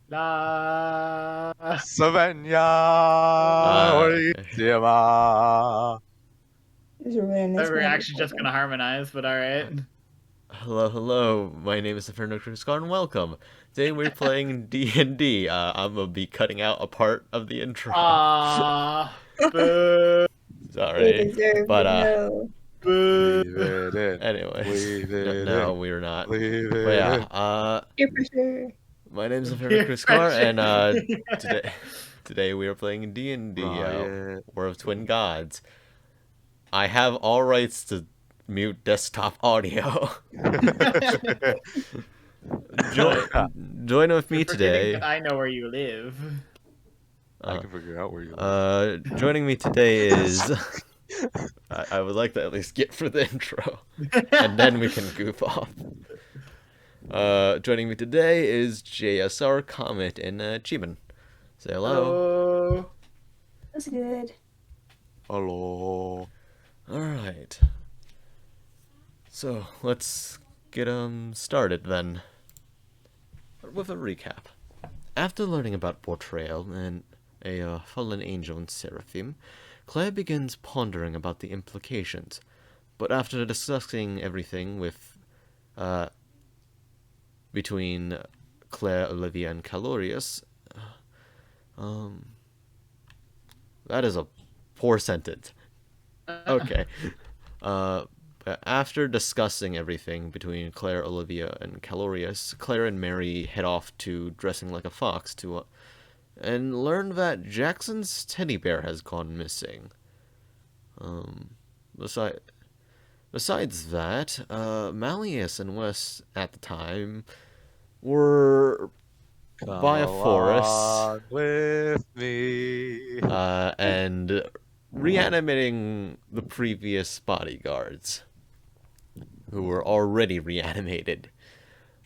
La. Savannah, Okay. Olivia. These are really nice. We're actually just gonna harmonize, but alright. Hello, hello. My name is Inferno Scar, and welcome. Today we're playing D&D. I'm gonna be cutting out a part of the intro. Ah, boo, They Sorry, deserve but to know. boo. Leave it in. anyways, Leave it no, in. we're not. Leave But it yeah, in. Peer pressure. my name is Inferno Peer Scar, and pressure. today we are playing D&D. Riot. War of Twin Gods. I have all rights to mute desktop audio. Join with me You're forgetting today. that I know where you live. I can figure out where you live. Joining me today is I would like to at least get for the intro, and then we can goof off. Joining me today is JSR, Comet, and Chiman. Say hello. Hello. That's good. Hello. All right. So let's get started then with a recap. After learning about Bortrael and a Fallen Angel and Seraphim, Claire begins pondering about the implications. But after discussing everything with between Claire, Olivia, and Kalorious, that is a poor sentence. Okay. After discussing everything between Claire, Olivia, and Kalorious, Clare and Mary head off to Dressing Like a Fox and learn that Jackson's teddy bear has gone missing. Besides that, Malius and West at the time were Come by a forest along with me. and reanimating the previous bodyguards, who were already reanimated.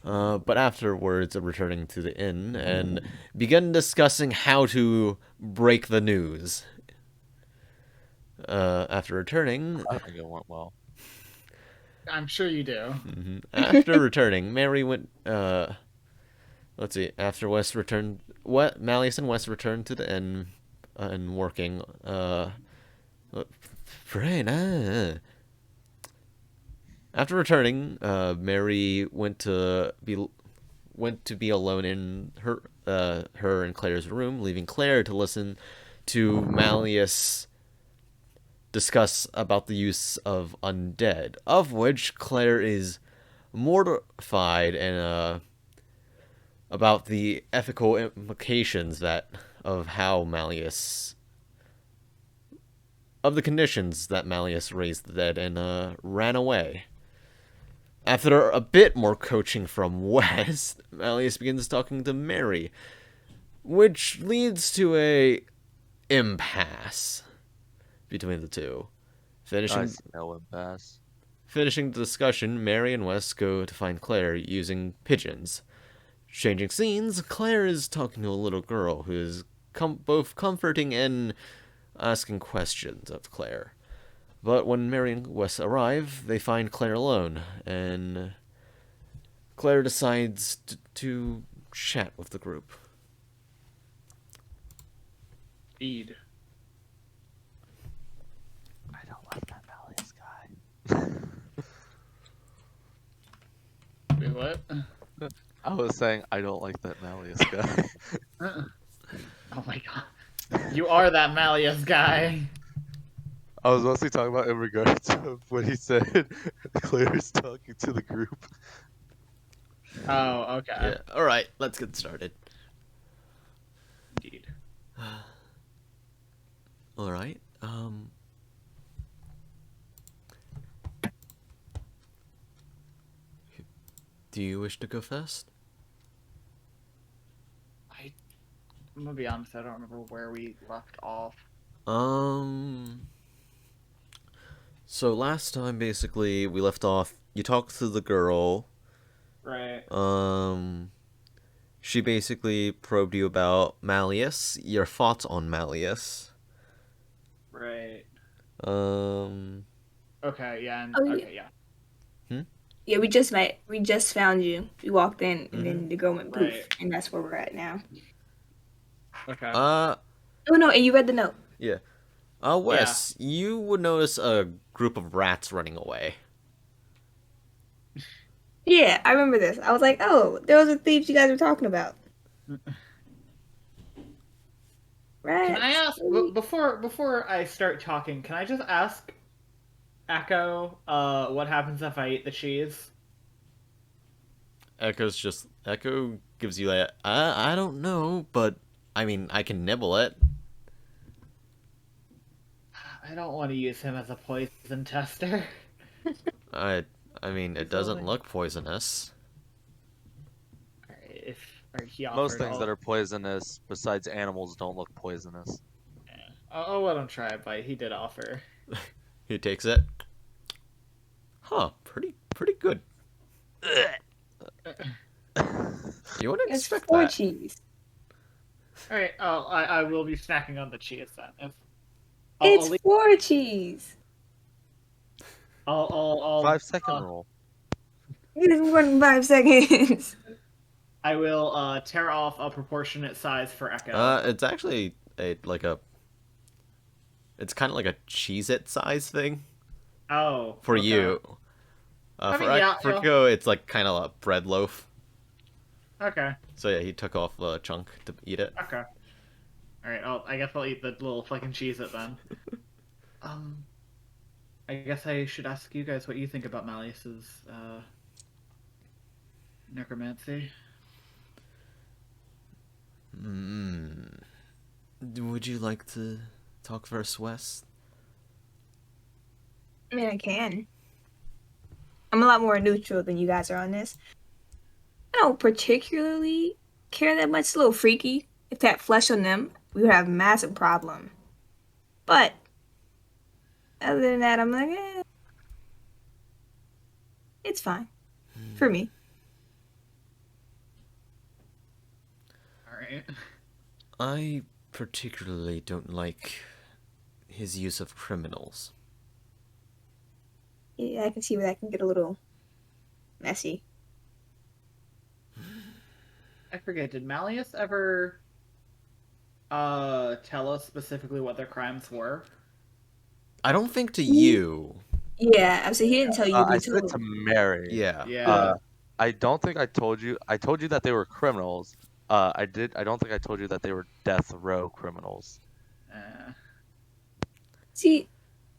But afterwards, returning to the inn and began discussing how to break the news. After returning, I think it went well. I'm sure you do. after returning, Mary went. Let's see. After West returned, Malice and West returned to the inn and working. After returning, Mary went to be alone in her and Claire's room, leaving Claire to listen to Malius discuss about the use of undead, of which Claire is mortified and about the ethical implications of the conditions that Malius raised the dead and ran away. After a bit more coaching from West, Malius begins talking to Mary, which leads to a impasse between the two. Nice. No impasse. Finishing the discussion, Mary and West go to find Claire using pigeons. Changing scenes, Claire is talking to a little girl who is both comforting and asking questions of Claire. But when Mary and Wes arrive, they find Claire alone, and Claire decides to chat with the group. Indeed. I don't like that Malius guy. Wait, what? I was saying I don't like that Malius guy. Oh my god. You are that Malius guy. I was mostly talking about in regards to when he said Claire's talking to the group. Oh, okay. Yeah. All right, let's get started. Indeed. All right. Do you wish to go first? I'm gonna be honest, I don't remember where we left off. So last time, basically, we left off. You talked to the girl. Right. She basically probed you about Malleus. Your thoughts on Malleus. Right. Um. Okay, yeah, and Oh, yeah. okay, yeah. Yeah, we just met. We just found you. We walked in, and then the girl went poof, Right. and that's where we're at now. Okay. Oh no, and you read the note. Yeah. Wes, you would notice a group of rats running away. Yeah, I remember this. I was like, oh, those are thieves you guys were talking about. Right. Can I ask before I start talking? Can I just ask Echo what happens if I eat the cheese? Echo gives you that. I don't know, but I mean, I can nibble it. I don't want to use him as a poison tester. I I mean, it He's doesn't only- look poisonous. If or he Most offered things all- that are poisonous, besides animals, don't look poisonous. I'll let him try a bite. He did offer. He takes it. Huh? Pretty good. You wouldn't It's expect 4 that. cheese. All right. I will be snacking on the cheese then. If It's I'll, 4 cheese. I'll 5-second rule. It is more than 5 seconds. I will tear off a proportionate size for Echo. It's actually it's kind of like a Cheez-It size thing Oh. for okay. you. I For mean, yeah, for yeah. Echo, it's like kind of a bread loaf. Okay. So yeah, he took off a chunk to eat it. Okay. All right. I guess I'll eat the little fucking cheese it then. I guess I should ask you guys what you think about Malius's necromancy. Would you like to talk first, Wes? I mean, I can. I'm a lot more neutral than you guys are on this. I don't particularly care that much. It's a little freaky. If that flesh on them, we would have a massive problem. But other than that, I'm like, it's fine for me. All right. I particularly don't like his use of criminals. Yeah, I can see where that can get a little messy. I forget. Did Malius ever tell us specifically what their crimes were? I don't think to you. Yeah, I said he didn't tell you. I He said told to Mary. Yeah. Yeah. I don't think I told you. I told you that they were criminals. I don't think I told you that they were death row criminals. See,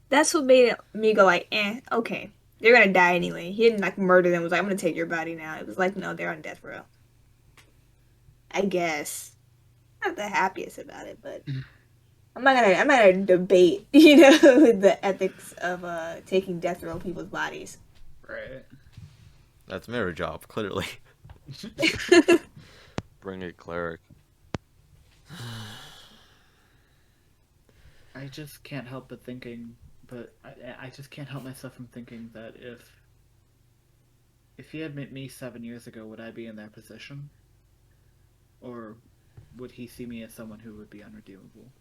that's what made me go like, okay. They're gonna die anyway. He didn't like murder them. Was like, I'm gonna take your body now. It was like, no, they're on death row. I guess. Not the happiest about it, but I'm not gonna debate, the ethics of taking death row people's bodies. Right. That's Mary's job, clearly. Bring it, cleric. I just can't help but thinking, but I just can't help myself from thinking that if he had met me 7 years ago, would I be in that position? Or would he see me as someone who would be unredeemable?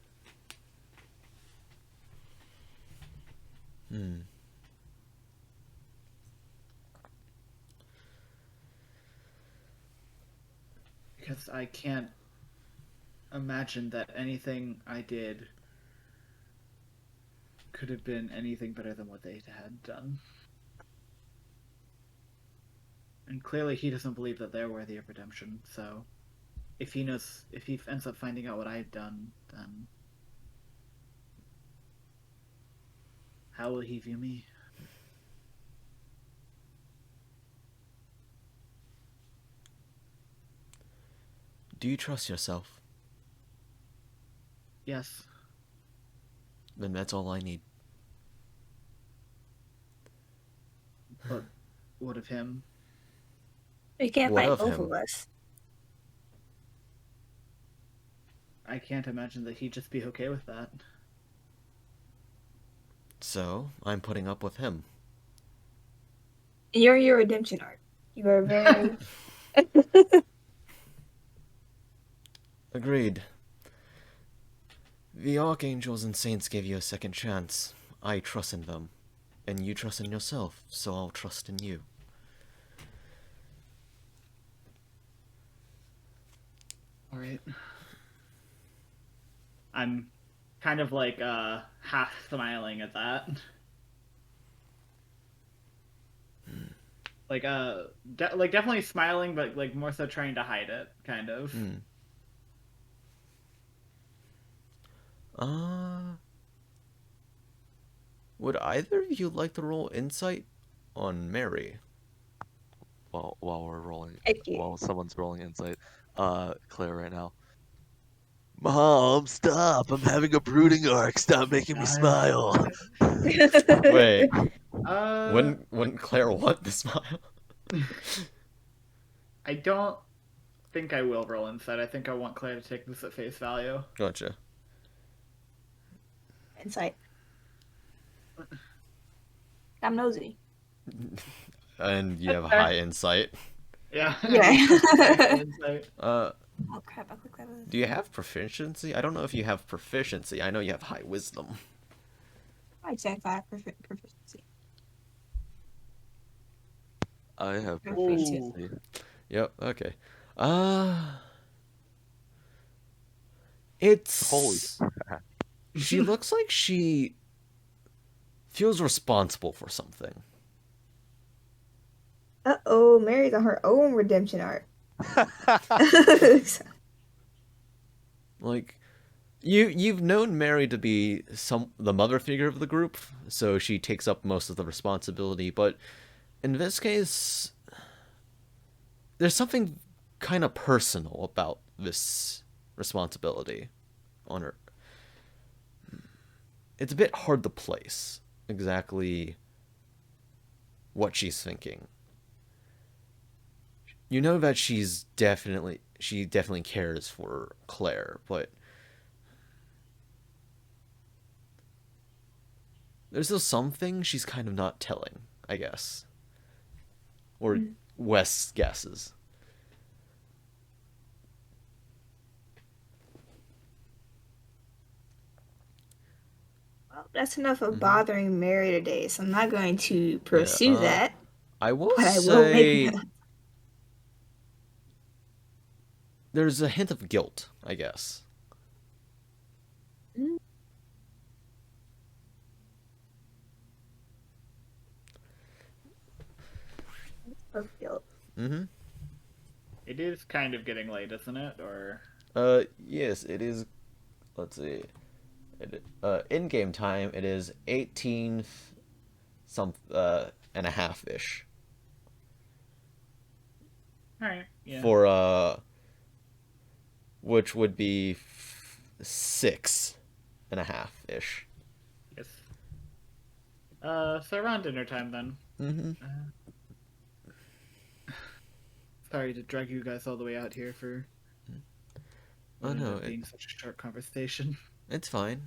Because I can't imagine that anything I did could have been anything better than what they had done. And clearly he doesn't believe that they're worthy of redemption, so if he ends up finding out what I've done, then how will he view me? Do you trust yourself? Yes. Then that's all I need. But what of him? You can't What fight of both him? of us. I can't imagine that he'd just be okay with that. So, I'm putting up with him. You're your redemption arc. You are very. Agreed. The archangels and saints gave you a second chance. I trust in them. And you trust in yourself, so I'll trust in you. right. I'm kind of like half smiling at that. Like like definitely smiling, but like more so trying to hide it, kind of. Would either of you like to roll insight on Mary? While we're rolling, Thank you. while someone's rolling insight, Claire right now. Mom, stop! I'm having a brooding arc. Stop making me smile. Wait, Uh, wouldn't Claire want the smile? I don't think I will roll insight. I think I want Claire to take this at face value. Gotcha. Insight. I'm nosy. And you have high insight. Yeah. Yeah. Insight. Uh, Oh crap! I clicked that. do you have proficiency? I don't know if you have proficiency. I know you have high wisdom. I checked 5 proficiency. I have Ooh. proficiency. Yep. Okay. It's Holy crap. She looks like she feels responsible for something. Uh-oh, Mary's on her own redemption arc. Like you've known Mary to be the mother figure of the group, so she takes up most of the responsibility, but in this case there's something kind of personal about this responsibility on her. It's a bit hard to place exactly what she's thinking. You know that she definitely cares for Claire, but there's still something she's kind of not telling, I guess. Or Wes guesses. Well, that's enough of bothering Mary today, so I'm not going to pursue Yeah, that. I will But I will say make there's a hint of guilt, I guess. of guilt. Mm-hmm. It is kind of getting late, isn't it? Or Yes, it is. Let's see. In-game time, it is 18 and a half ish. all right, yeah. For which would be 6 and a half ish. Yes. So around dinner time then. Mm-hmm. Sorry to drag you guys all the way out here for. Oh no, being such a short conversation. it's fine.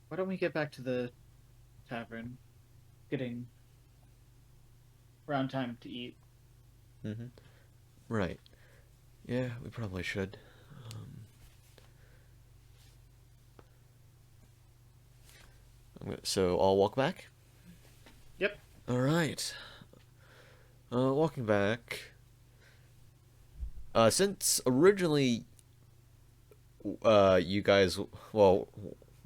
Why don't we get back to the tavern? Getting around time to eat. Mm-hmm. Right. Yeah, we probably should. So I'll walk back? Yep. Alright. Walking back. Since originally, you guys, well,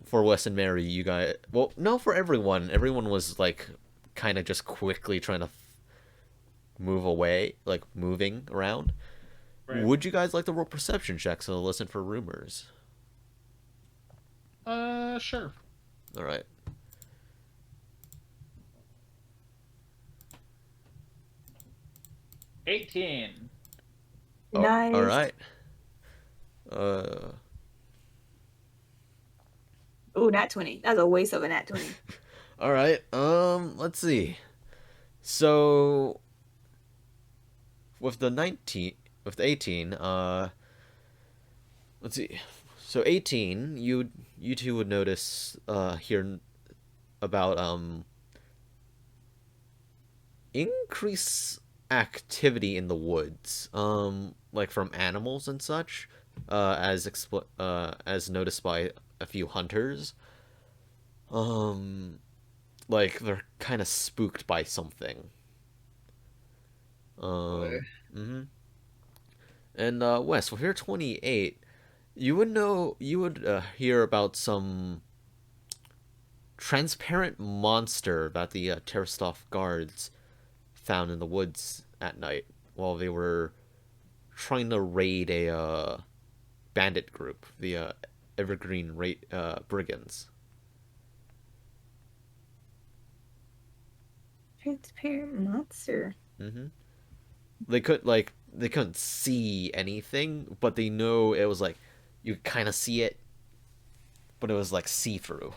for Wes and Mary, you guys, well, no, for everyone was, like, kind of just quickly trying to move away, like, moving around. Right. Would you guys like to roll perception checks to listen for rumors? Sure. Alright. $18. Nice. Alright. Ooh, nat 20. That's a waste of a nat 20. Alright, let's see. So, with the 18, let's see. So 18, you two would notice, here about, increase activity in the woods, like from animals and such, as noticed by a few hunters. like they're kind of spooked by something. Mm-hmm. And Wes, with your 28, you would hear about some transparent monster that the Terrastov guards found in the woods at night while they were trying to raid a bandit group, the Evergreen Brigands. Transparent monster. Mm-hmm. They couldn't see anything, but they know it was like you kind of see it, but it was like see through.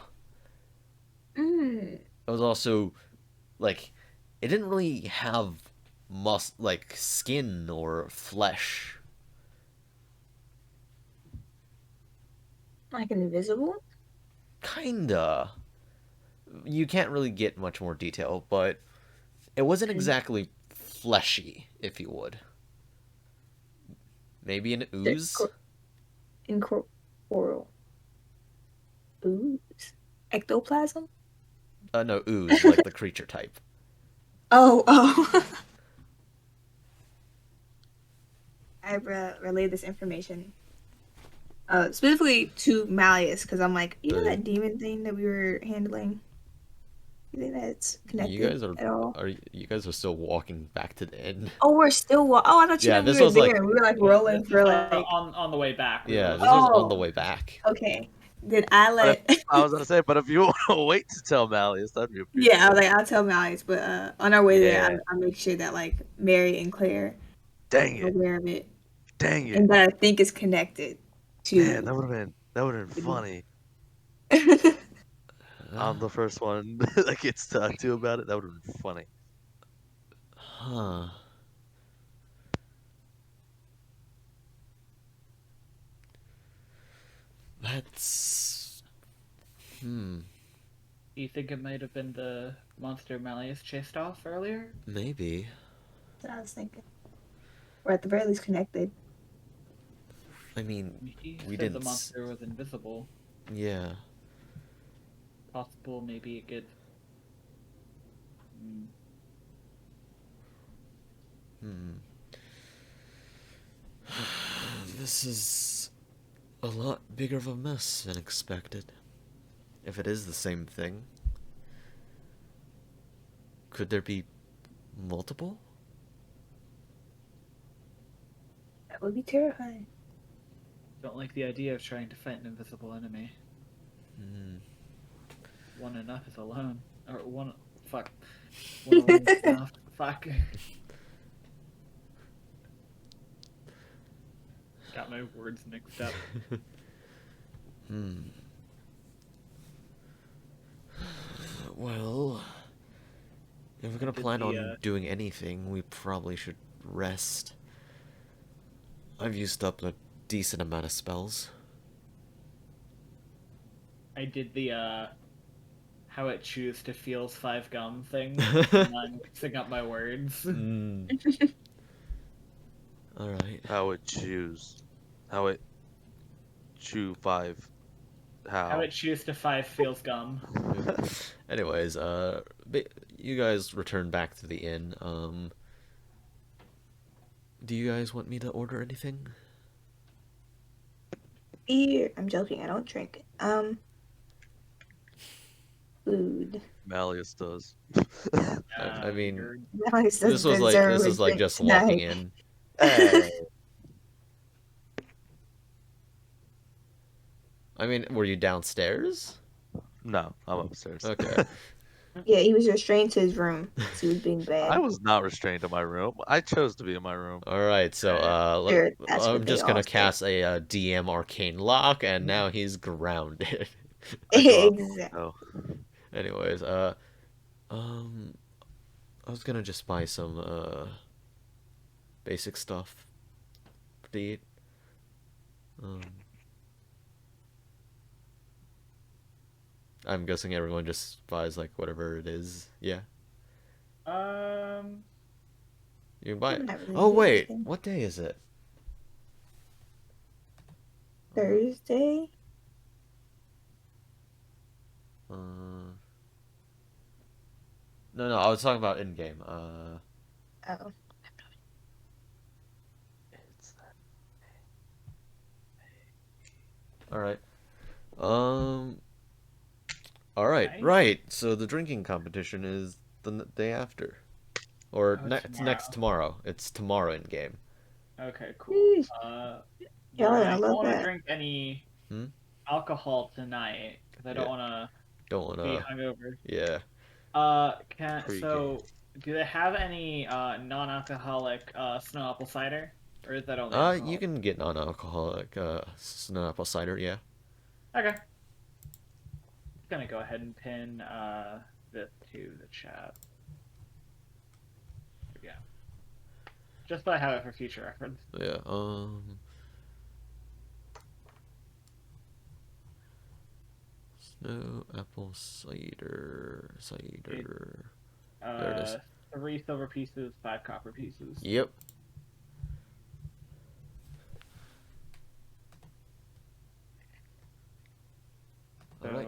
Mm. It was also like it didn't really have like skin or flesh. Like invisible? Kinda. You can't really get much more detail, but it wasn't exactly fleshy, if you would. Maybe an ooze? Incorporeal. Ooze. Ectoplasm? No, ooze, like the creature type. Oh. I relayed this information specifically to Malius because I'm like, you know that demon thing that we were handling? You think that's connected You guys at all? you guys are still walking back to the inn? Oh, we're still. Oh, I thought you Yeah, meant this we were was there. like We were like rolling for like. on the way back. Yeah, this was on the way back. Okay. Did I But let? I was gonna say, but if you want to wait to tell Malius, that'd be Yeah, I was appreciated. like, I'll tell Malice, but on our way there, Yeah. I'll make sure that like Mary and Claire Dang are it! aware of it, Dang it! and that I think is connected Man, to. that would have been funny. I'm the first one that gets talked to about it. That would have been funny. Huh. That's... Do you think it might have been the monster Malius chased off earlier? Maybe. That's what I was thinking. Or at the very least connected. I mean, He we said didn't... the monster was invisible. Yeah. Possible, maybe it could... This is a lot bigger of a mess than expected. If it is the same thing. Could there be multiple? That would be terrifying. Don't like the idea of trying to fight an invisible enemy. One enough is alone. Or one... Fuck. One alone is enough. Fuck. Got my words mixed up. Well, if we're gonna plan on doing anything, we probably should rest. I've used up a decent amount of spells. I did the, how it choose to feels 5 gum thing. And I'm mixing up my words. Alright. How it choose. How it chew 5. How it choose to 5 feels gum. Anyways, you guys return back to the inn. Do you guys want me to order anything? Beer. I'm joking. I don't drink. Food. Malius does. I mean, Malice this was like just walking in. Hey. I mean, were you downstairs? No, I'm upstairs. Okay. Yeah, he was restrained to his room. He was being bad. I was not restrained in my room. I chose to be in my room. All right, so Sure, that's what I'm they just all gonna say. cast a DM arcane lock, and now he's grounded. Exactly. Oh. Anyways, I was gonna just buy some basic stuff to eat. I'm guessing everyone just buys like whatever it is. Yeah. You can buy it. Not really Oh wait, anything. what day is it? Thursday. No, I was talking about in game. Oh. It's All right. All right. Nice. Right. So the drinking competition is the day after, or Oh, it's next tomorrow. It's tomorrow in game. Okay, cool. Jeez. Well, Yeah, I I don't love want to that. drink any Hmm? alcohol tonight because I don't Yeah. want to Don't be wanna. hungover. Yeah. pre-game. So do they have any non-alcoholic snow apple cider, or is that only alcohol? You can get non-alcoholic snow apple cider. Yeah. Okay. Gonna go ahead and pin this to the chat. Yeah. Just so I have it for future reference. Yeah. Snow apple cider. There it is. 3 silver pieces, 5 copper pieces. Yep. So All right.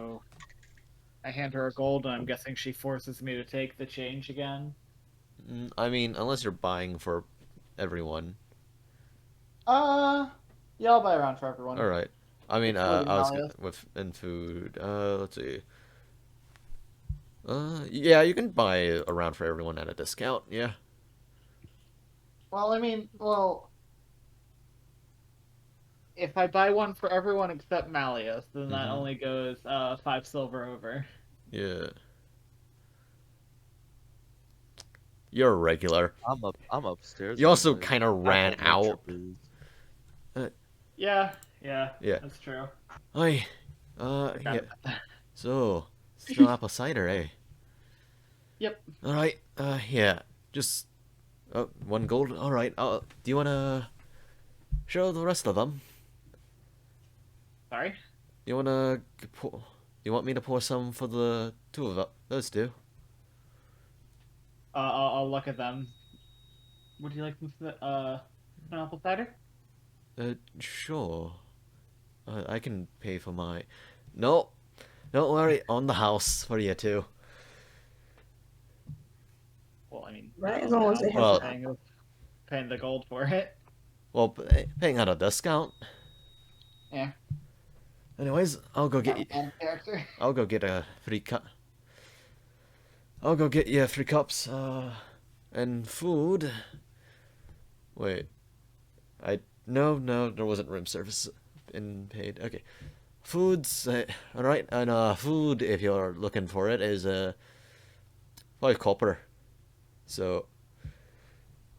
I hand her a gold, and I'm guessing she forces me to take the change again. I mean, unless you're buying for everyone. Yeah, I'll buy around for everyone. All right. I mean, Excluding I was Malius. with in food. Let's see. Yeah, you can buy around for everyone at a discount. Yeah. Well, I mean, if I buy one for everyone except Malius, then that Mhm. only goes 5 silver over. Yeah. You're a regular. I'm upstairs. You also anyways. kind of I ran hold my out. tributes. Yeah, Yeah. that's true. Hi. Forgot Yeah. about that. So, snow apple cider, eh? Yep. All right. Yeah. Just 1 gold. All right. Do you wanna show the rest of them? Sorry. You wanna pour? You want me to pour some for the two of those two? I'll look at them. Would you like some an apple cider? Sure. I can pay for my. No, don't worry. On the house for you two. Well, I mean, Right, not as on the long as house. they have Well- Paying the gold for it. Well, paying at a discount. Yeah. Anyways, I'll go get you. One character. I'll go get a 3 cup. I'll go get you 3 cups. And food. Wait. No, there wasn't room service in paid. Okay. Food's all right, and food if you're looking for it is 5 copper. So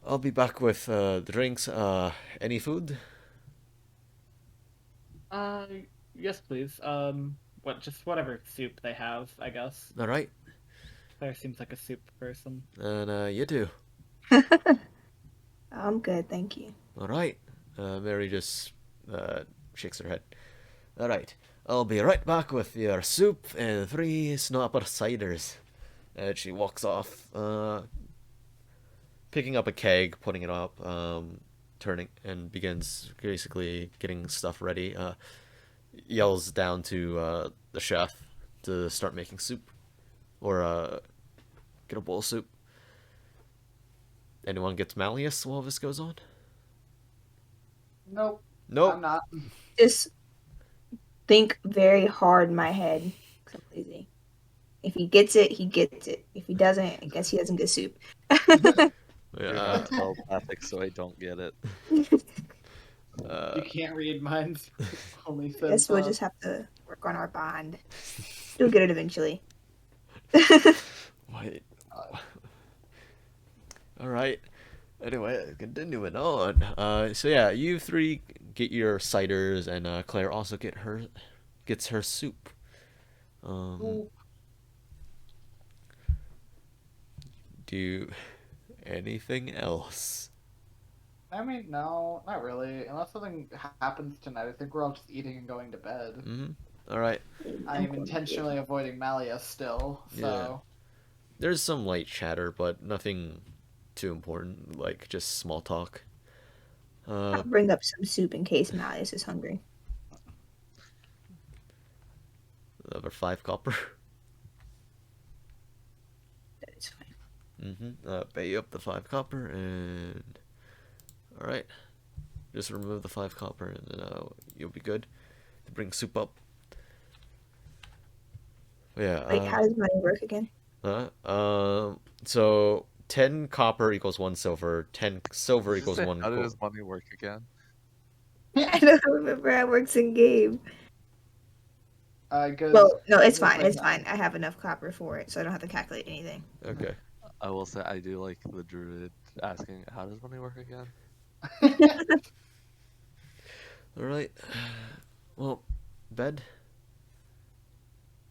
I'll be back with the drinks. Any food? Uh, yes, please. Just whatever soup they have, I guess. All right, Claire seems like a soup person. and you too. I'm good, thank you. All right. Mary just shakes her head. All right, I'll be right back with your soup and 3 snapper ciders. And she walks off, picking up a keg, putting it up, turning, and begins basically getting stuff ready. Yells down to the chef to start making soup, or get a bowl of soup. Anyone gets Malius while this goes on? Nope. Nope. not. Just think very hard in my head. 'Cause I'm lazy. If he gets it, he gets it. If he doesn't, I guess he doesn't get soup. You're Yeah. not telepathic, so I don't get it. You can't read minds. Only I guess says. we'll just have to work on our bond. You'll get it eventually. Wait. All right. Anyway, continuing on. So yeah, you 3 get your ciders, and Claire also gets her soup. Do anything else? I mean, no, not really. Unless something happens tonight, I think we're all just eating and going to bed. All right. I'm intentionally avoiding Malia still, so. There's some light chatter, but nothing too important, like just small talk. I'll bring up some soup in case Malius is hungry. Another 5 copper. That is fine. Pay you up the 5 copper and... Alright. Just remove the 5 copper and then you'll be good to bring soup up. Yeah. Like, how does money work again? So 10 copper equals 1 silver. 10 silver Did you equals say, 1 how gold. does money work again? I don't remember how it works in game. Goes, Well, no, it's goes fine. like It's that. fine. I have enough copper for it, so I don't have to calculate anything. Okay. I will say I do like the druid asking, how does money work again? Alright. Well, bed.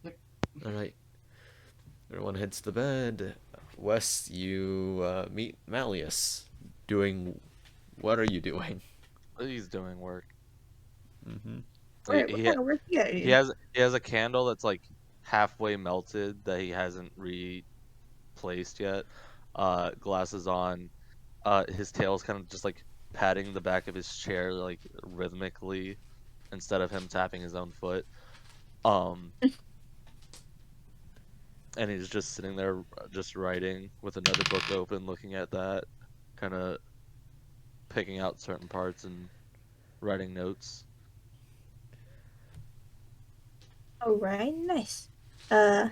Yep. Alright. Everyone heads to bed. Wes, you meet Malius. Doing... What are you doing? He's doing work. Mm-hmm. What kind of work you gotta do? He has a candle that's like halfway melted that he hasn't replaced yet. Glasses on. His tail's kind of just like patting the back of his chair like rhythmically instead of him tapping his own foot. And he's just sitting there just writing with another book open, looking at that, kind of picking out certain parts and writing notes. All right, nice. I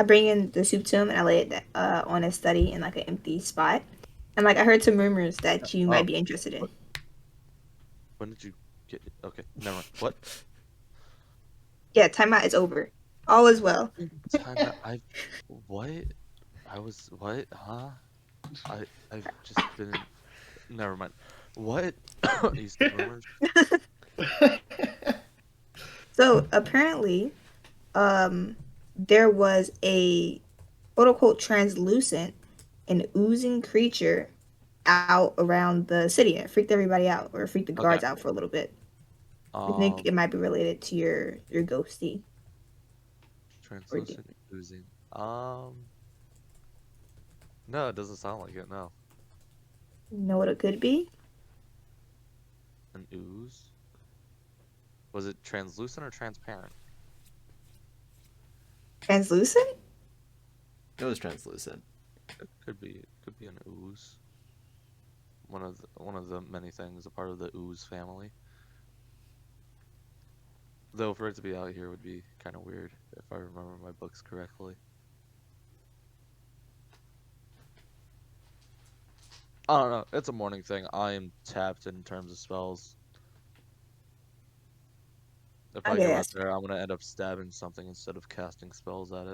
bring in the soup to him and I lay it on his study in like an empty spot. And like I heard some rumors that you might be interested in. When did you get it? Okay, never mind. What? Yeah, timeout is over. All is well. What? What? Huh? I've just been never mind. What? You said rumors? So apparently, there was a quote unquote translucent and oozing creature out around the city. It freaked everybody out, or freaked the guards out for a little bit. I think it might be related to your ghosty. Translucent oozing. No, it doesn't sound like it. No. You know what it could be? An ooze? Was it translucent or transparent? Translucent? It was translucent. It could be an ooze. One of the many things, a part of the ooze family. Though for it to be out here would be kind of weird if I remember my books correctly. I don't know. It's a morning thing. I am tapped in terms of spells. If I go out there, I'm gonna end up stabbing something instead of casting spells at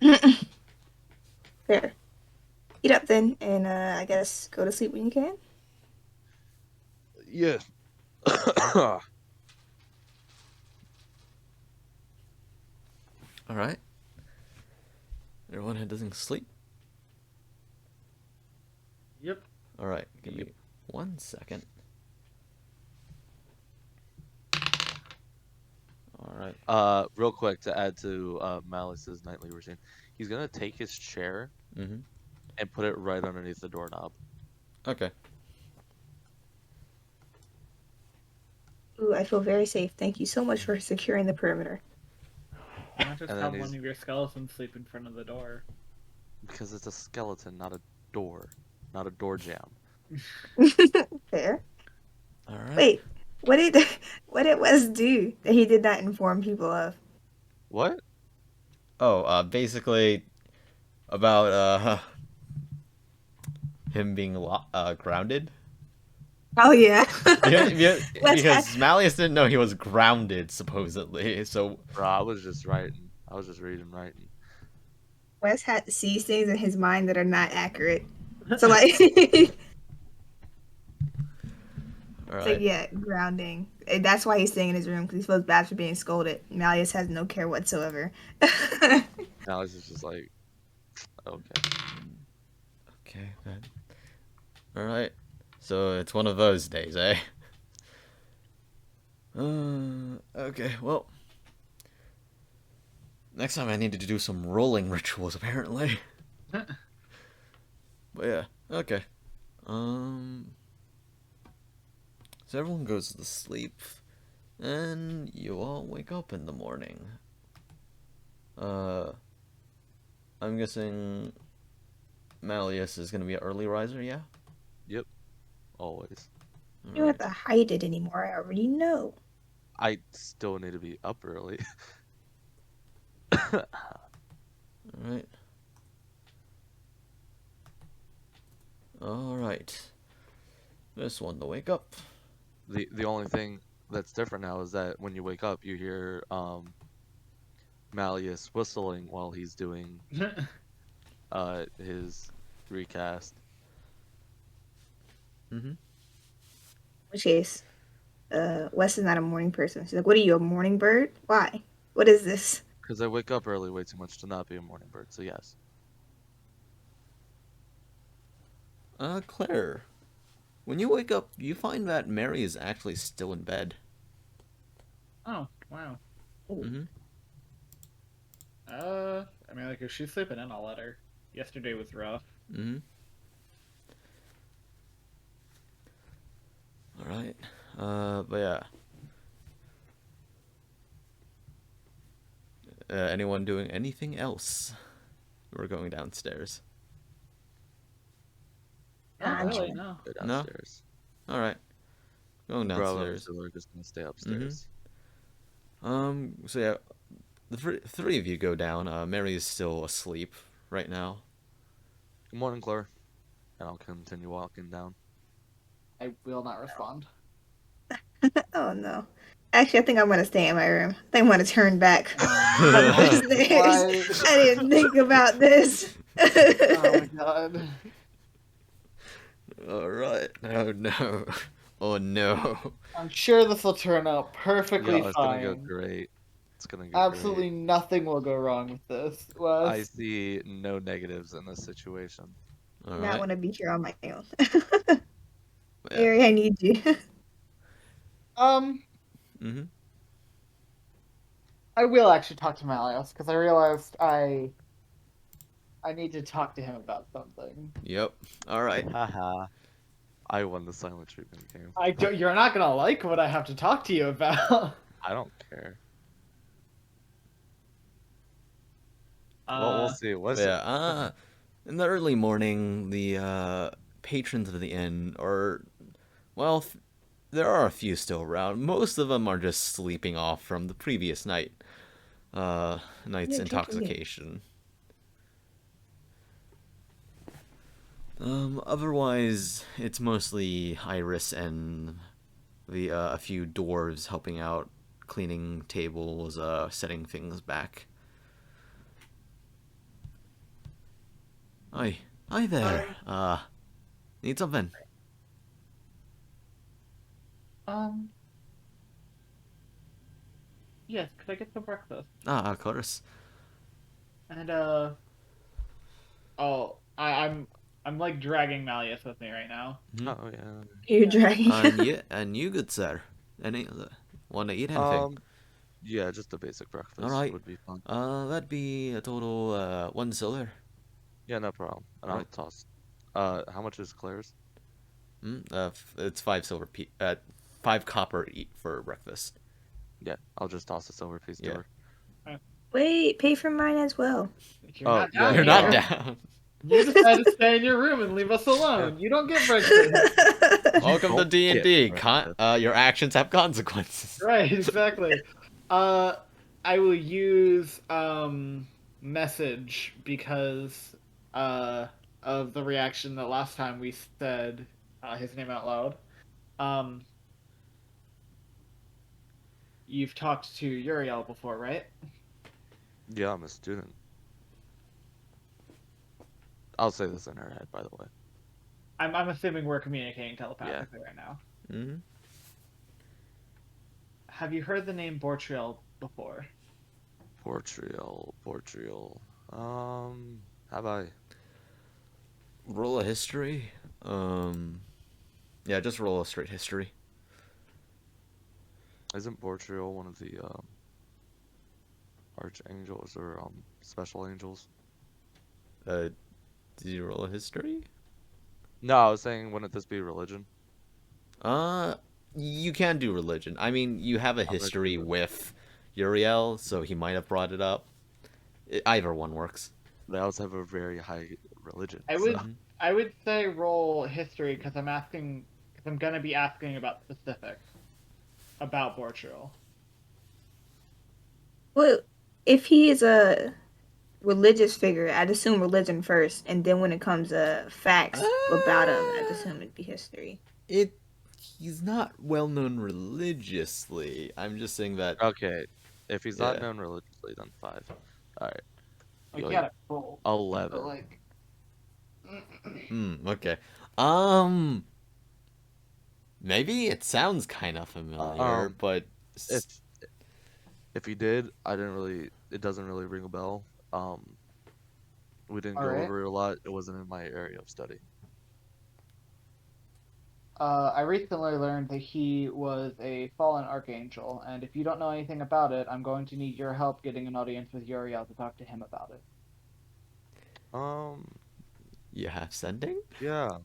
it. Fair. Eat up then, and I guess go to sleep when you can. Yeah. Alright. Everyone heading to sleep? Yep. Alright, give me 1 second. Alright. Real quick to add to Malice's nightly routine, he's gonna take his chair and put it right underneath the doorknob. Okay. Ooh, I feel very safe. Thank you so much for securing the perimeter. Why not just And have then one he's- of your skeletons sleep in front of the door? Because it's a skeleton, not a door. Not a door jam. Fair. Alright. Wait, what did Wes do that he did not inform people of? What? Oh, basically about him being grounded. Oh yeah. Because Malius didn't know he was grounded supposedly. So Bro, I was just writing. I was just reading. Wes sees things in his mind that are not accurate. So like, alright. so yeah, grounding. And that's why he's staying in his room because he feels bad for being scolded. Malius has no care whatsoever. Now it's just like, okay. Okay, then. Alright. So it's one of those days, eh? Okay, well. Next time I need to do some rolling rituals, apparently. But yeah, okay. So everyone goes to sleep, and you all wake up in the morning. I'm guessing Malius is gonna be an early riser, yeah? Yep, always. You don't have to hide it anymore. I already know. I still need to be up early. Alright. Alright. This one to wake up. The only thing that's different now is that when you wake up, you hear Malius whistling while he's doing his recast. Mm-hmm. In which case, Wes is not a morning person. She's like, "What are you, a morning bird? Why? What is this?" Because I wake up early way too much to not be a morning bird, so yes. Claire. When you wake up, you find that Mary is actually still in bed. Oh, wow. Mm-hmm. I mean, like, if she's sleeping in, I'll let her. Yesterday was rough. Mm-hmm. Alright. But yeah. Anyone doing anything else? We're going downstairs. Not really, Gotcha. no. Go No? downstairs. Alright. Going Bravo and downstairs. Zilla are just gonna stay upstairs. So yeah, the three of you go down. Mary is still asleep right now. Good morning, Claire. And I'll continue walking down. I will not respond. Oh no. Actually, I think I'm gonna stay in my room. I think I'm gonna turn back. Why? Upstairs. I didn't think about this. Oh my god. Alright. Oh no. Oh no. I'm sure this will turn out perfectly Yeah, it's fine. gonna go great. It's gonna go Absolutely great. nothing will go wrong with this. Wes. I see no negatives in this situation. Not Alright. want to be here on my own. Yeah. Mary, I need you. Mm-hmm. I will actually talk to Malius because I realized I need to talk to him about something. Yep. Alright. Haha. I won the silent treatment game. You're not gonna like what I have to talk to you about. I don't care. Well, we'll see. What's it? Yeah. In the early morning, the patrons of the inn are, well, there are a few still around. Most of them are just sleeping off from the previous night's Yeah, take it. intoxication. Otherwise, it's mostly Iris and a few dwarves helping out, cleaning tables, setting things back. Hi there. Need something? Yes, could I get some breakfast? Of course. And I'm like dragging Malius with me right now. Oh yeah. You're dragging. And you, good sir. Want to eat anything? Yeah, just a basic breakfast Alright. would be fun. That'd be a total 1 silver. Yeah, no problem. And I'll Alright. toss. How much is Claire's? It's 5 silver 5 copper eat for breakfast. Yeah, I'll just toss a silver piece to Yeah. her. Wait, pay for mine as well. You're Oh, not yeah, down You're here. not down. You decided to stay in your room and leave us alone. You don't get breakfast. Welcome to Don't D&D. get breakfast. Your actions have consequences. Right, exactly. I will use message because of the reaction that last time we said his name out loud. You've talked to Uriel before, right? Yeah, I'm a student. I'll say this in her head, by the way. I'm assuming we're communicating telepathically right now. Mm-hmm. Have you heard the name Bortrael before? Bortrael. Have I? Roll a history. Yeah, just roll a straight history. Isn't Bortrael one of the archangels or special angels? Did you roll a history? No, I was saying, wouldn't this be religion? You can do religion. I mean, you have a gonna do history religion. with Uriel, so he might have brought it up. Either one works. but I also have a very high religion. I would so- I would say roll history because I'm gonna be asking about specifics about Bortrael. Well, if he is a religious figure, I'd assume religion first, and then when it comes to facts about him, I'd assume it'd be history. He's not well known religiously. I'm just saying that. Okay, if he's not Yeah. known religiously, then 5. All right, Like, Like, you gotta roll. 11. But like, Okay. Maybe it sounds kind of familiar, but If he did, I didn't really. It doesn't really ring a bell. We didn't go Alright. over it a lot. It wasn't in my area of study. I recently learned that he was a fallen archangel, and if you don't know anything about it, I'm going to need your help getting an audience with Uriel to talk to him about it. you have sending? Yeah.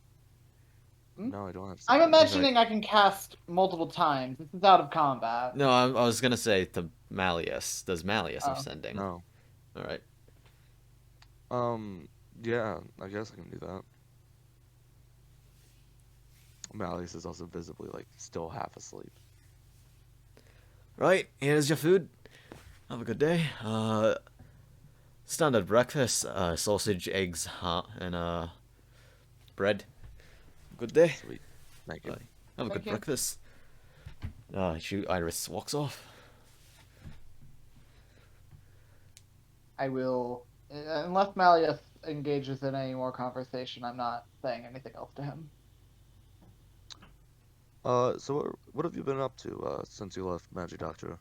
Hmm? No, I don't have. I'm something. imagining I can cast multiple times. This is out of combat. No, I was gonna say to Malius. Does Malius have Oh. sending? No. All right. Yeah, I guess I can do that. Malice is also visibly like still half asleep. Right. Here's your food. Have a good day. Standard breakfast: sausage, eggs, and bread. Good day. Sweet. Thank you. Bye. Have a Thank good you. breakfast. Iris walks off. I will, unless Malius engages in any more conversation, I'm not saying anything else to him. So what have you been up to since you left Magic Doctor?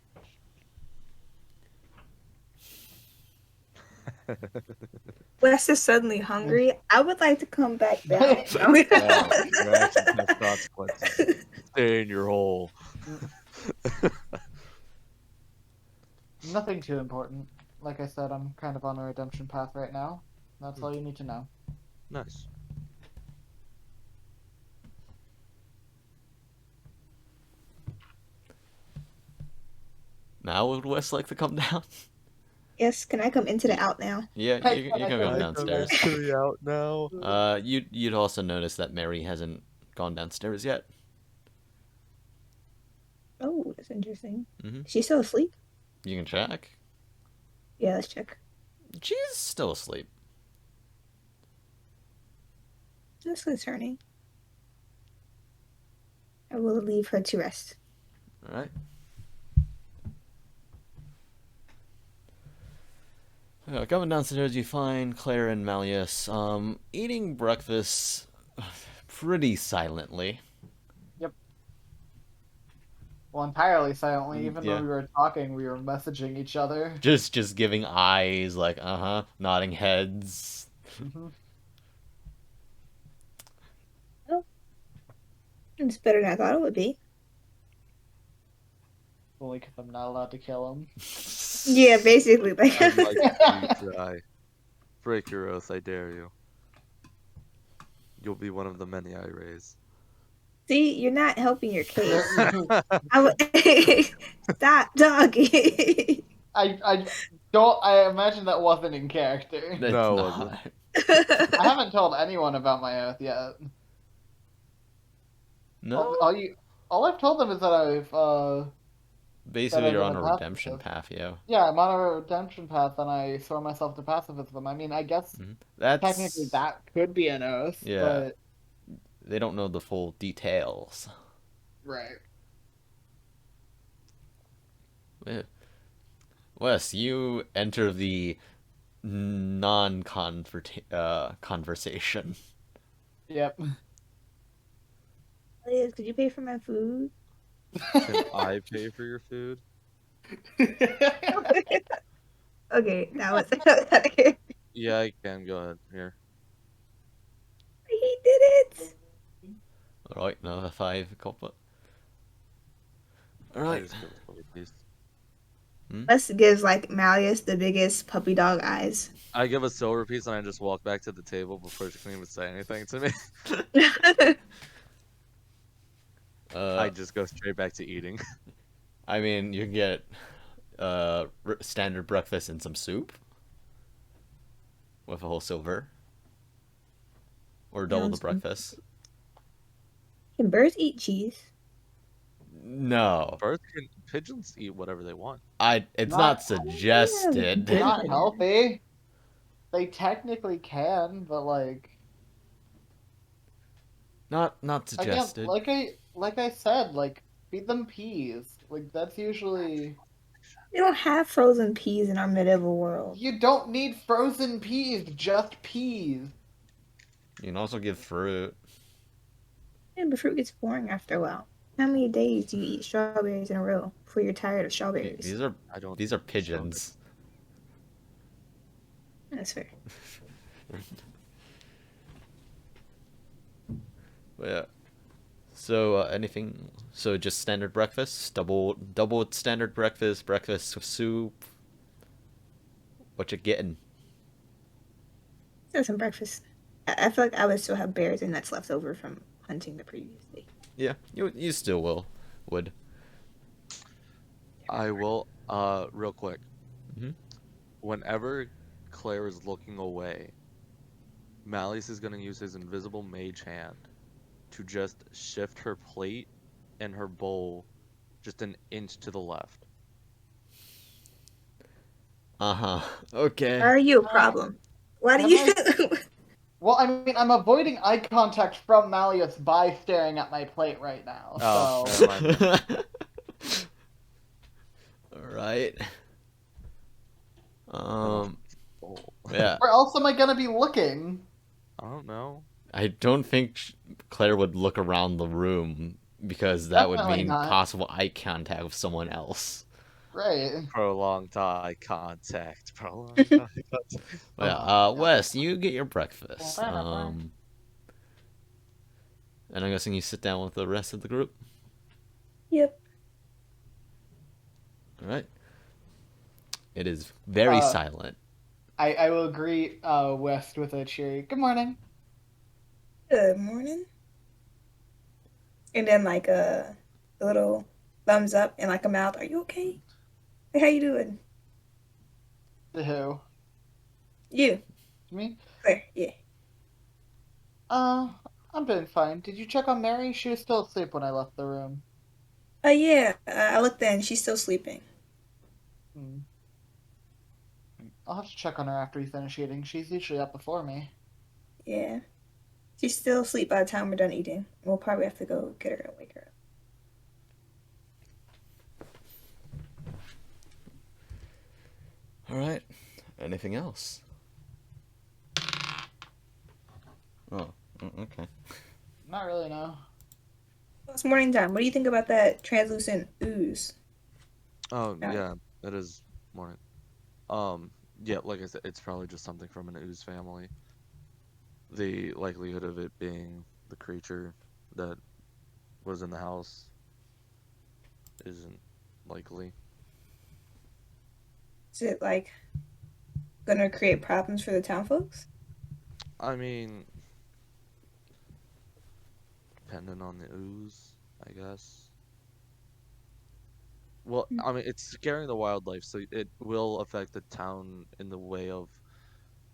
Wes is suddenly hungry. I would like to come back down. Your actions have consequences. Stay in your hole. Nothing too important. Like I said, I'm kind of on a redemption path right now. That's all you need to know. Nice. Now would Wes like to come down? Yes, can I come into the out now? Yeah, Hey, you can I can go go downstairs. Actually out now. You'd also notice that Mary hasn't gone downstairs yet. Oh, that's interesting. Mhm. Is she still asleep? You can check. Yeah, let's check. She's still asleep. That's concerning. I will leave her to rest. All right. Coming downstairs, you find Clare and Malius eating breakfast pretty silently. Well, entirely silently. Even Yeah. when we were talking, we were messaging each other. Just giving eyes, like nodding heads. Mhm. It's better than I thought it would be. Only because I'm not allowed to kill him. Yeah, basically. Like, I'd like to see you try. Break your oath, I dare you. You'll be one of the many I raise. see, you're not helping your case. I would... Stop talking. I don't. I imagine that wasn't in character. That's No, it not. wasn't. I haven't told anyone about my oath yet. No. All I've told them is that I've Basically, you're been on a a redemption pacifist. path, yeah. Yeah, I'm on a redemption path, and I swore myself to pacifism. I mean, I guess That's technically that could be an oath, Yeah. but They don't know the full details. right. Wes, you enter the conversation. Yep. Liz, could you pay for my food? Can I pay for your food? Okay, that was he Yeah, I can. Go ahead. Here. did it. Alright, another 5 copper. I Alright. just give it over, please. Les gives like Malius the biggest puppy dog eyes. I give a silver piece and I just walk back to the table before she can even say anything to me. I just go straight back to eating. I mean, you can get standard breakfast and some soup. with a whole silver. Or double the Sounds good. breakfast. Can birds eat cheese? No. Pigeons eat whatever they want. It's Not- not suggested. Good. Not healthy. They technically can, but like Not again, suggested. like I said, like feed them peas. Like that's usually We don't have frozen peas in our medieval world. you don't need frozen peas, just peas. You can also give fruit. Yeah, but fruit gets boring after a while. How many days do you eat strawberries in a row before you're tired of strawberries? These are I don't. these are pigeons. That's fair. But yeah. So anything? So just standard breakfast, double standard breakfast, breakfast with soup. What you getting? Still some breakfast. I feel like I would still have berries and nuts left over from hunting the previous day. Yeah, you still would. I will. Real quick. Mhm. Whenever Claire is looking away, Malice is gonna use his invisible mage hand to just shift her plate and her bowl just an inch to the left. Uh-huh. Okay. Are you a problem? Why do Am you? Well, I mean, I'm avoiding eye contact from Malius by staring at my plate right now. Oh, So never mind. All right. Oh. Yeah. where else am I gonna be looking? I don't know. I don't think Claire would look around the room because that would Definitely mean not. possible eye contact with someone else. Right. Prolonged eye contact. Prolonged eye contact. Yeah, Wes, you get your breakfast. And I'm guessing you sit down with the rest of the group. Yep. All right. It is very silent. I will greet West with a cheery good morning. Good morning. And then like a little thumbs up and like a mouth. Are you okay? Hey, how you doing? To who? You, Me? Claire. Yeah. I'm doing fine. Did you check on Mary? She was still asleep when I left the room. Yeah. I looked in. She's still sleeping. Hmm. I'll have to check on her after we finish eating. She's usually up before me. Yeah. She's still asleep by the time we're done eating. We'll probably have to go get her and wake her up. All right. Anything else? Oh, okay. Not really, no. Well, it's morning time. What do you think about that translucent ooze? Oh Yeah. yeah, it is morning. Yeah, like I said, it's probably just something from an ooze family. The likelihood of it being the creature that was in the house isn't likely. Is it like gonna create problems for the town folks? I mean, depending on the ooze, I guess. Well, I mean, it's scaring the wildlife, so it will affect the town in the way of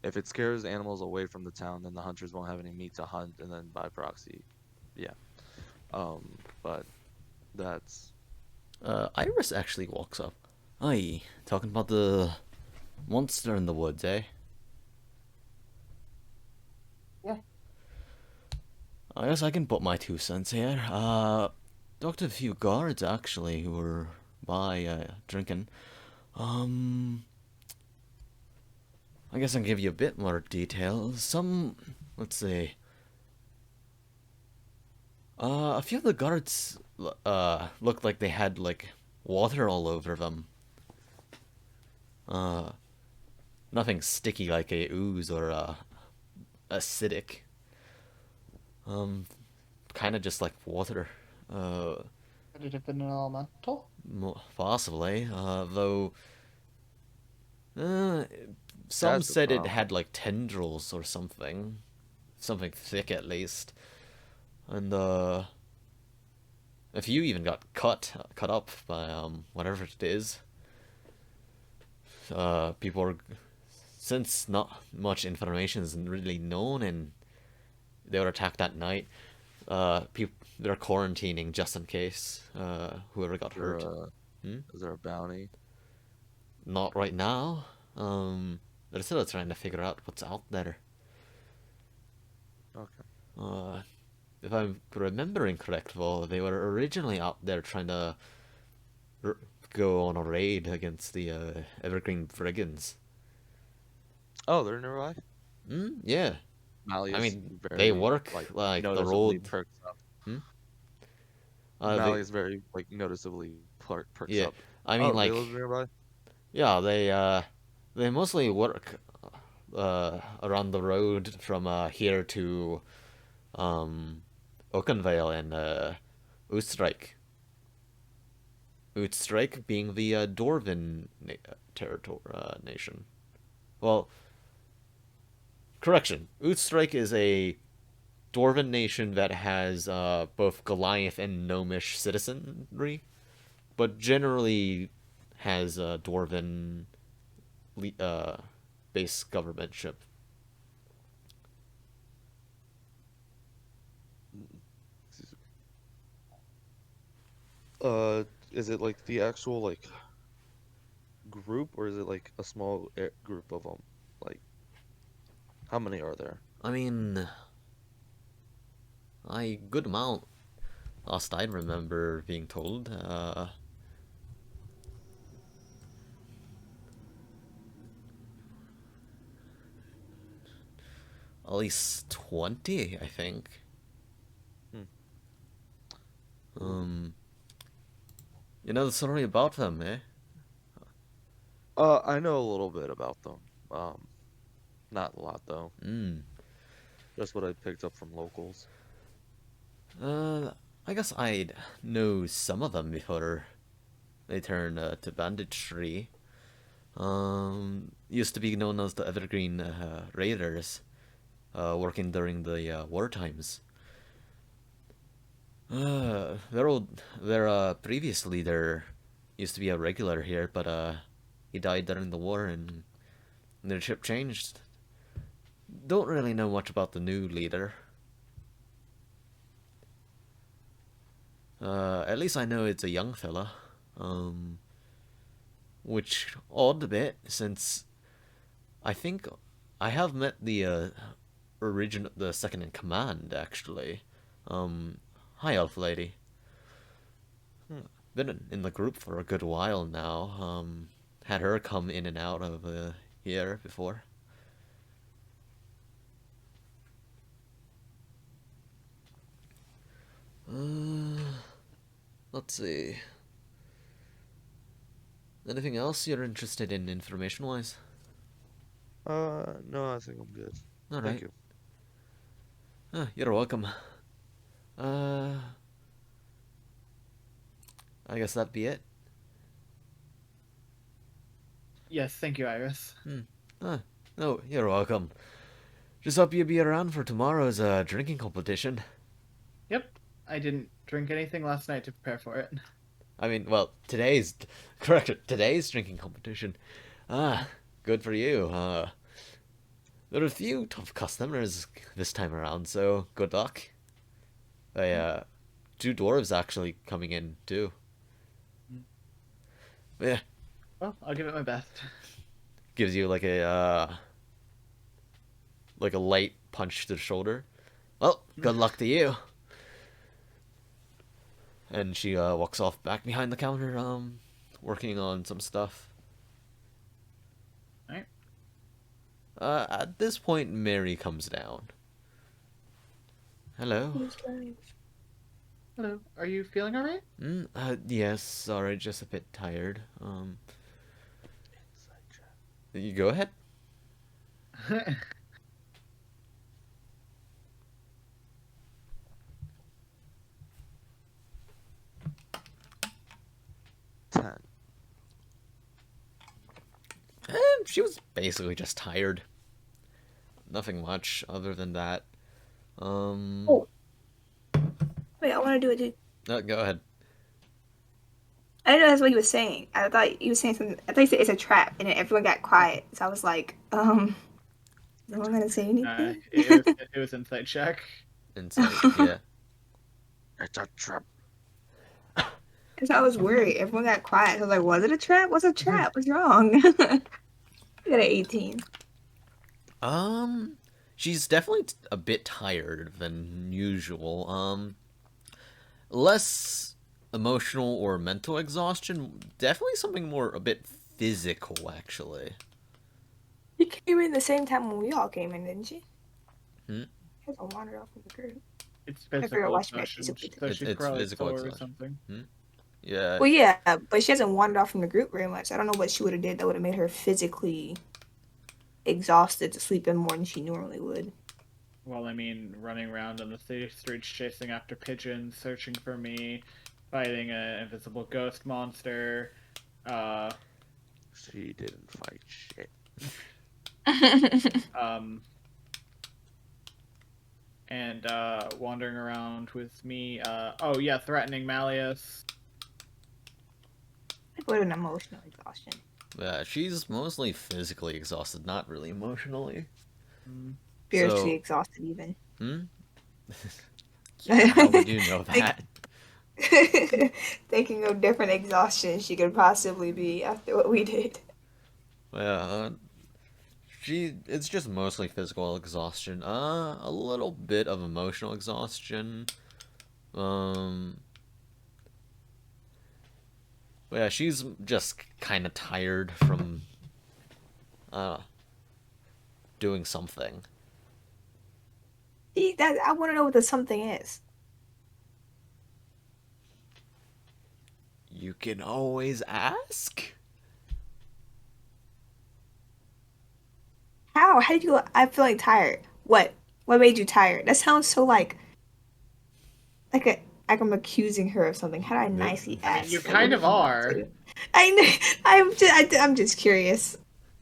if it scares animals away from the town, then the hunters won't have any meat to hunt, and then by proxy, yeah. But that's Iris actually walks up. Aye, talking about the monster in the woods, eh? Yeah. I guess I can put my 2 cents here. Talked to a few guards actually who were by drinking. I guess I can give you a bit more detail. Let's see. A few of the guards looked like they had like water all over them. Nothing sticky like a ooze or acidic. Kind of just like water. Could it have been an elemental? Possibly. Though. Some That's the said it problem. had like tendrils or something thick at least, and a few even got cut up by whatever it is. People are since not much information is really known and they were attacked that night, they're quarantining just in case whoever got hurt. Is there a bounty? Not right now. They're still trying to figure out what's out there. Okay. If I'm remembering correctly, they were originally out there trying to go on a raid against the Evergreen Brigands. Oh, they're nearby? Yeah. Malius I mean, very, they work like the noticeably road. perks up. They, Malius very like noticeably perks yeah. up. I mean, Oh, like, they live nearby? yeah, they mostly work around the road from here to Oakenvale and Oostrike. Oostrike being the Dwarven nation. Well, correction. Oostrike is a Dwarven nation that has both Goliath and Gnomish citizenry, but generally has a Dwarven base governmentship. Is it like the actual like group, or is it like a small group of them? Like, how many are there? I mean, a good amount. Last I remember being told. At least 20, I think. You know the story about them, eh? I know a little bit about them. Not a lot though. Just what I picked up from locals. I guess I'd know some of them before they turned to banditry. Used to be known as the Evergreen Raiders, working during the war times. Their previous leader used to be a regular here, but he died during the war and leadership changed. Don't really know much about the new leader. At least I know it's a young fella. Which odd a bit, since I think I have met the the second in command actually. Hi, elf lady. Been in the group for a good while now. Had her come in and out of here before. Let's see. Anything else you're interested in information-wise? No, I think I'm good. All Thank right. you. You're welcome. I guess that'd be it. Yes, thank you, Iris. No, you're welcome. Just hope you'll be around for tomorrow's drinking competition. Yep, I didn't drink anything last night to prepare for it. I mean, well, today's drinking competition. Good for you. There are a few tough customers this time around, so good luck. Two dwarves actually coming in too. Yeah. Well, I'll give it my best. Gives you like a light punch to the shoulder. Well, good luck to you. And she walks off back behind the counter, working on some stuff. Alright. At this point, Mary comes down. Hello. Hello, are you feeling alright? Yes, sorry, just a bit tired. You go ahead. She was basically just tired. Nothing much other than that. Oh. Wait, I want to do it too. Go ahead. I didn't know that's what he was saying. I thought he was saying something. I thought he said it's a trap, and then everyone got quiet. So I was like, no one gonna say anything. It was insight check. Insight, yeah. It's a trap. And so I was worried. Everyone got quiet. I was like, was it a trap? What's a trap? What's wrong? You got an 18. She's definitely a bit tired than usual. Less emotional or mental exhaustion. Definitely something more a bit physical, actually. She came in the same time when we all came in, didn't she? Hmm? She hasn't wandered off of the group. It's I forgot physical why she meant exhaustion, physical. so she's It's probably physical sore or exhaustion. something. Yeah. Well, yeah, but she hasn't wandered off from the group very much. I don't know what she would have did that would have made her physically exhausted to sleep in more than she normally would. Well, I mean, running around on the city streets chasing after pigeons, searching for me, fighting an invisible ghost monster. She didn't fight shit. And wandering around with me. Oh yeah, threatening Malius. It would have been emotional exhaustion. Yeah, she's mostly physically exhausted, not really emotionally. Spiritually exhausted, even. How would you know that? Thinking of different exhaustions she could possibly be after what we did. Yeah, it's just mostly physical exhaustion. A little bit of emotional exhaustion. But yeah, she's just kind of tired from doing something. See, that I want to know what the something is. You can always ask. How? How did you go? I'm feeling tired. What? What made you tired? That sounds so like I'm accusing her of something. How do I nicely ask? You kind of are. I'm just curious.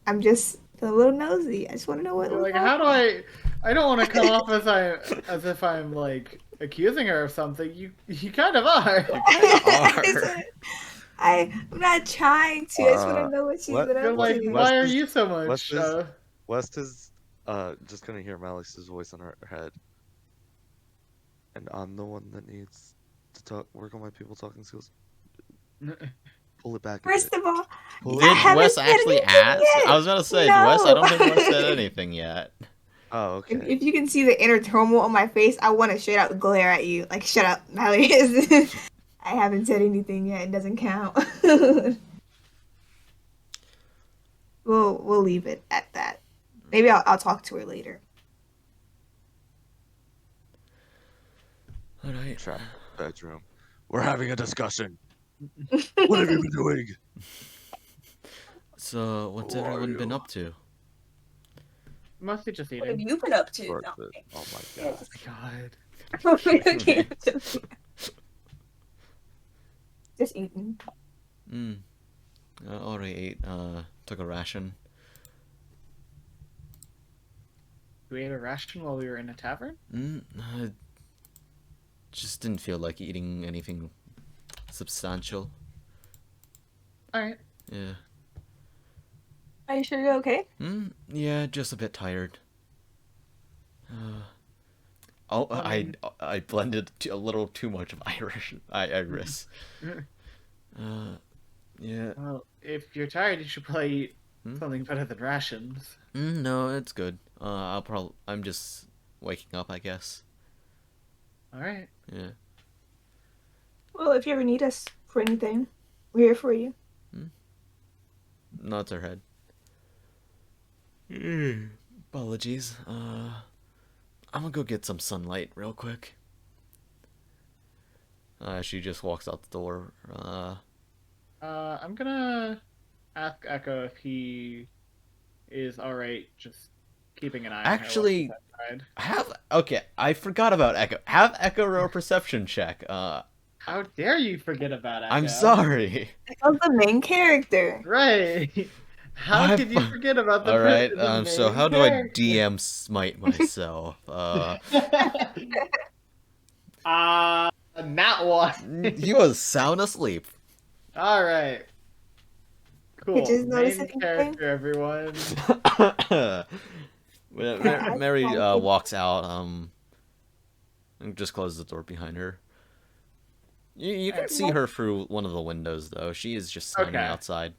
I'm just a little nosy. I just want to know what. You're like, how do I? I don't want to come off as if I'm like accusing her of something. You kind of are. I'm not trying to. I just want to know what she's been You're up like, to. why are you so much? West is just gonna hear Malice's voice in her head. And I'm the one that needs to work on my people talking skills. Pull it back. First of all, did Wes actually ask? I was gonna say, no. Wes, I don't think Wes said anything yet. Oh, okay. If you can see the inner turmoil on my face, I want to straight out glare at you. Like, shut up, Malius. I haven't said anything yet. It doesn't count. We'll leave it at that. Maybe I'll talk to her later. All right. Trap bedroom. We're having a discussion. What have you been doing? So, what's everyone been up to? Mostly just What have eating. you been up to? Oh No. my god. God. Just eating. I already ate. Took a ration. We ate a ration while we were in a tavern? I just didn't feel like eating anything substantial. Alright. Yeah. Are you sure you're okay? Yeah, just a bit tired. I blended a little too much of Iris. Yeah. Well, if you're tired, you should probably eat something better than rations. No, it's good. I'm just waking up, I guess. Alright. Yeah. Well, if you ever need us for anything, we're here for you. Nods her head. Apologies. I'm gonna go get some sunlight real quick. She just walks out the door. I'm gonna ask Echo if he is alright just keeping an eye Actually, on her. I forgot about Echo. Have Echo roll a perception check. How dare you forget about Echo? I'm sorry. Echo's the main character. Right. How could you forget about the Alright, the so main how do character? I DM smite myself? Not one. He was sound asleep. All right. Cool. Pigeons notice Main anything? character, everyone. Mary walks out, and just closes the door behind her. You can Alright. see her through one of the windows, though. She is just standing Okay. outside.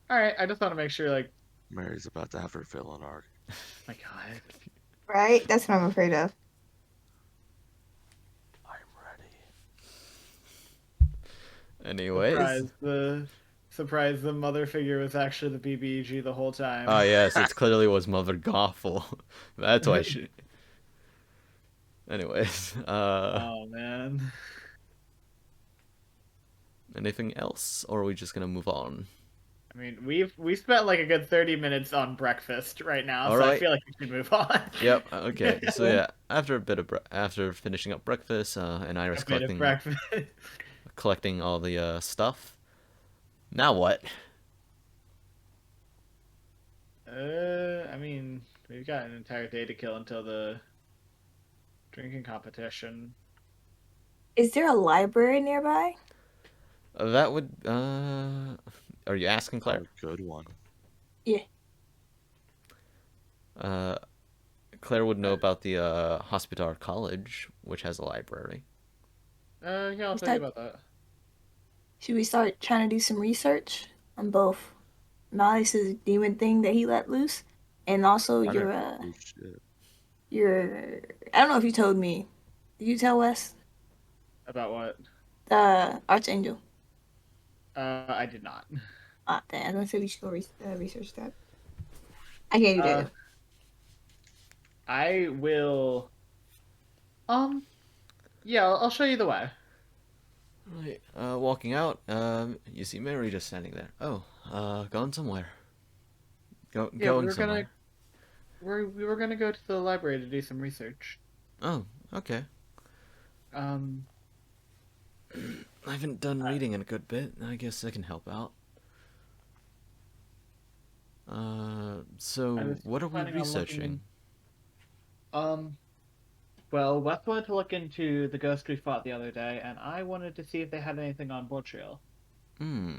All right. I just want to make sure, like, Mary's about to have her villain arc. my God. Right? That's what I'm afraid of. I'm ready. Anyways. Surprise, the mother figure was actually the BBEG the whole time. Oh, yes, it clearly was Mother Gothel. That's why she... Anyways, Oh, man. anything else? Or are we just gonna move on? I mean, we spent like a good 30 minutes on breakfast right now, All so I right. feel like we should move on. Yep, okay. So yeah, after a bit of after finishing up breakfast, and Iris A bit of breakfast. collecting all the stuff. Now what? I mean, we've got an entire day to kill until the drinking competition. Is there a library nearby? That would are you asking Claire? A good one. Claire would know about the Hospital College, which has a library. Yeah, I'll tell you about that. Should we start trying to do some research on both Malice's demon thing that he let loose, and also I your Oh, shit. your I don't know if you told me. Did you tell Wes About what? the Archangel? I did not. Ah, damn! I was gonna say we should go research that. I can't do that. I will. Yeah, I'll show you the way. Right. Walking out, you see Mary just standing there. Oh, gone somewhere. Going somewhere. We were gonna go to the library to do some research. Oh, okay. I haven't done reading in a good bit. I guess I can help out. So what are we planning on researching? Well, Wes wanted to look into the ghost we fought the other day, and I wanted to see if they had anything on Bortrael. Hmm.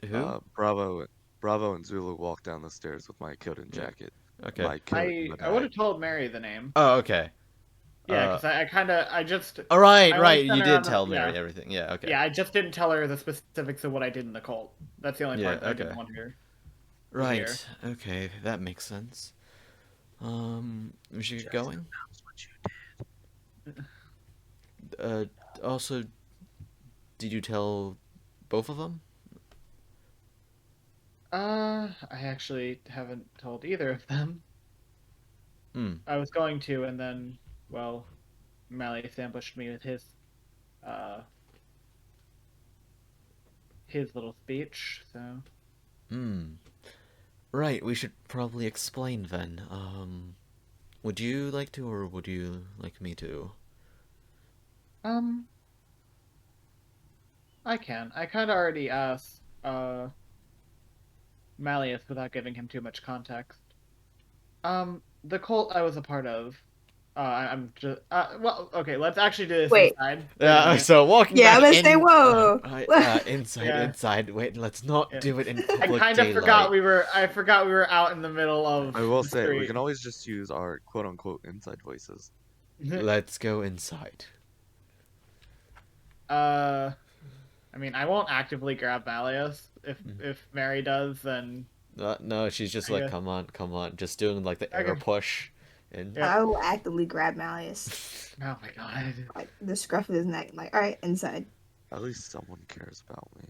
Who? Bravo and Zulu walked down the stairs with my coat and jacket. Okay. My coat in my I would bag. have told Mary the name. Oh, okay. Yeah, because I just. All right, I right. only sent You her did on tell the- Mary yeah. everything. Yeah. Okay. Yeah, I just didn't tell her the specifics of what I did in the cult. That's the only Yeah, part that I okay. didn't want her. Right. Okay, that makes sense. We should get going. That's what you did. Also, did you tell both of them? I actually haven't told either of them. Hmm. I was going to, and then, well, Malius ambushed me with his little speech. So. Hmm. Right. We should probably explain then. Would you like to, or would you like me to? I can. I kind of already asked Malius without giving him too much context. The cult I was a part of. I'm just. Well, okay. Let's actually do this Wait. inside. Yeah. So walking Yeah, back I'm gonna in. say whoa. Inside. Yeah. Inside. Wait. Let's not Yeah. do it in I public kind of daylight. forgot we were. I forgot we were out in the middle of. I will the say, we street. can always just use our quote-unquote inside voices. Let's go inside. I mean, I won't actively grab Malius. If Mary does, then No, she's just I like, guess. come on, just doing like the air Okay. push, and Yeah. I will actively grab Malius, oh my god. like the scruff of his neck. Like, all right, inside. At least someone cares about me.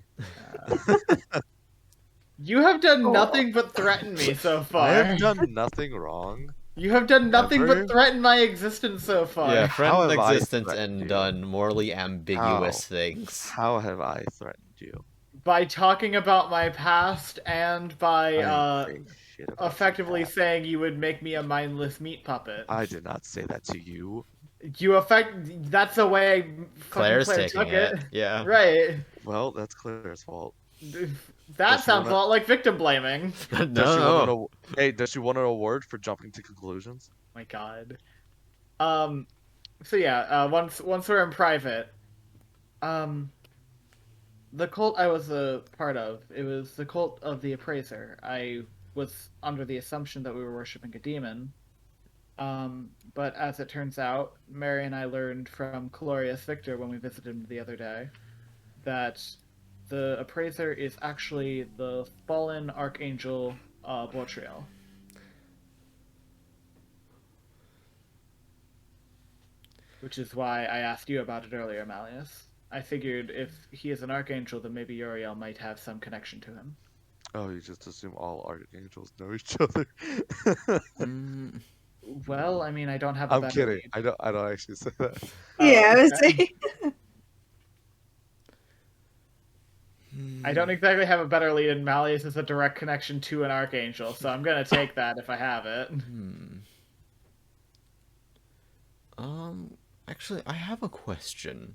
You have done Oh. nothing but threaten me so I far. have done nothing wrong. You have done nothing Ever? but threaten my existence so far. yeah, How friend have I existence threatened and you? done morally ambiguous How? things. How have I threatened you? By talking about my past and by I didn't say shit about your effectively past. saying you would make me a mindless meat puppet. I did not say that to you. That's the way Claire's Claire taking took it. Yeah. Right. Well, that's Claire's fault. That Does she sounds a wanna- lot like victim blaming. Does No. she want an Hey, does she want an award for jumping to conclusions? My god. So yeah, once we're in private, The cult I was a part of, it was the cult of the Appraiser. I was under the assumption that we were worshipping a demon. But as it turns out, Mary and I learned from Kalorious Victor when we visited him the other day that the Appraiser is actually the fallen archangel Bortrael. Which is why I asked you about it earlier, Malius. I figured if he is an archangel, then maybe Uriel might have some connection to him. Oh, you just assume all archangels know each other. Mm, Well, I mean, I don't have a I'm better kidding. lead. I don't actually say that. Yeah, I was Okay. saying. I don't exactly have a better lead, and Malleus is a direct connection to an archangel, so I'm gonna take that if I have it. Actually, I have a question.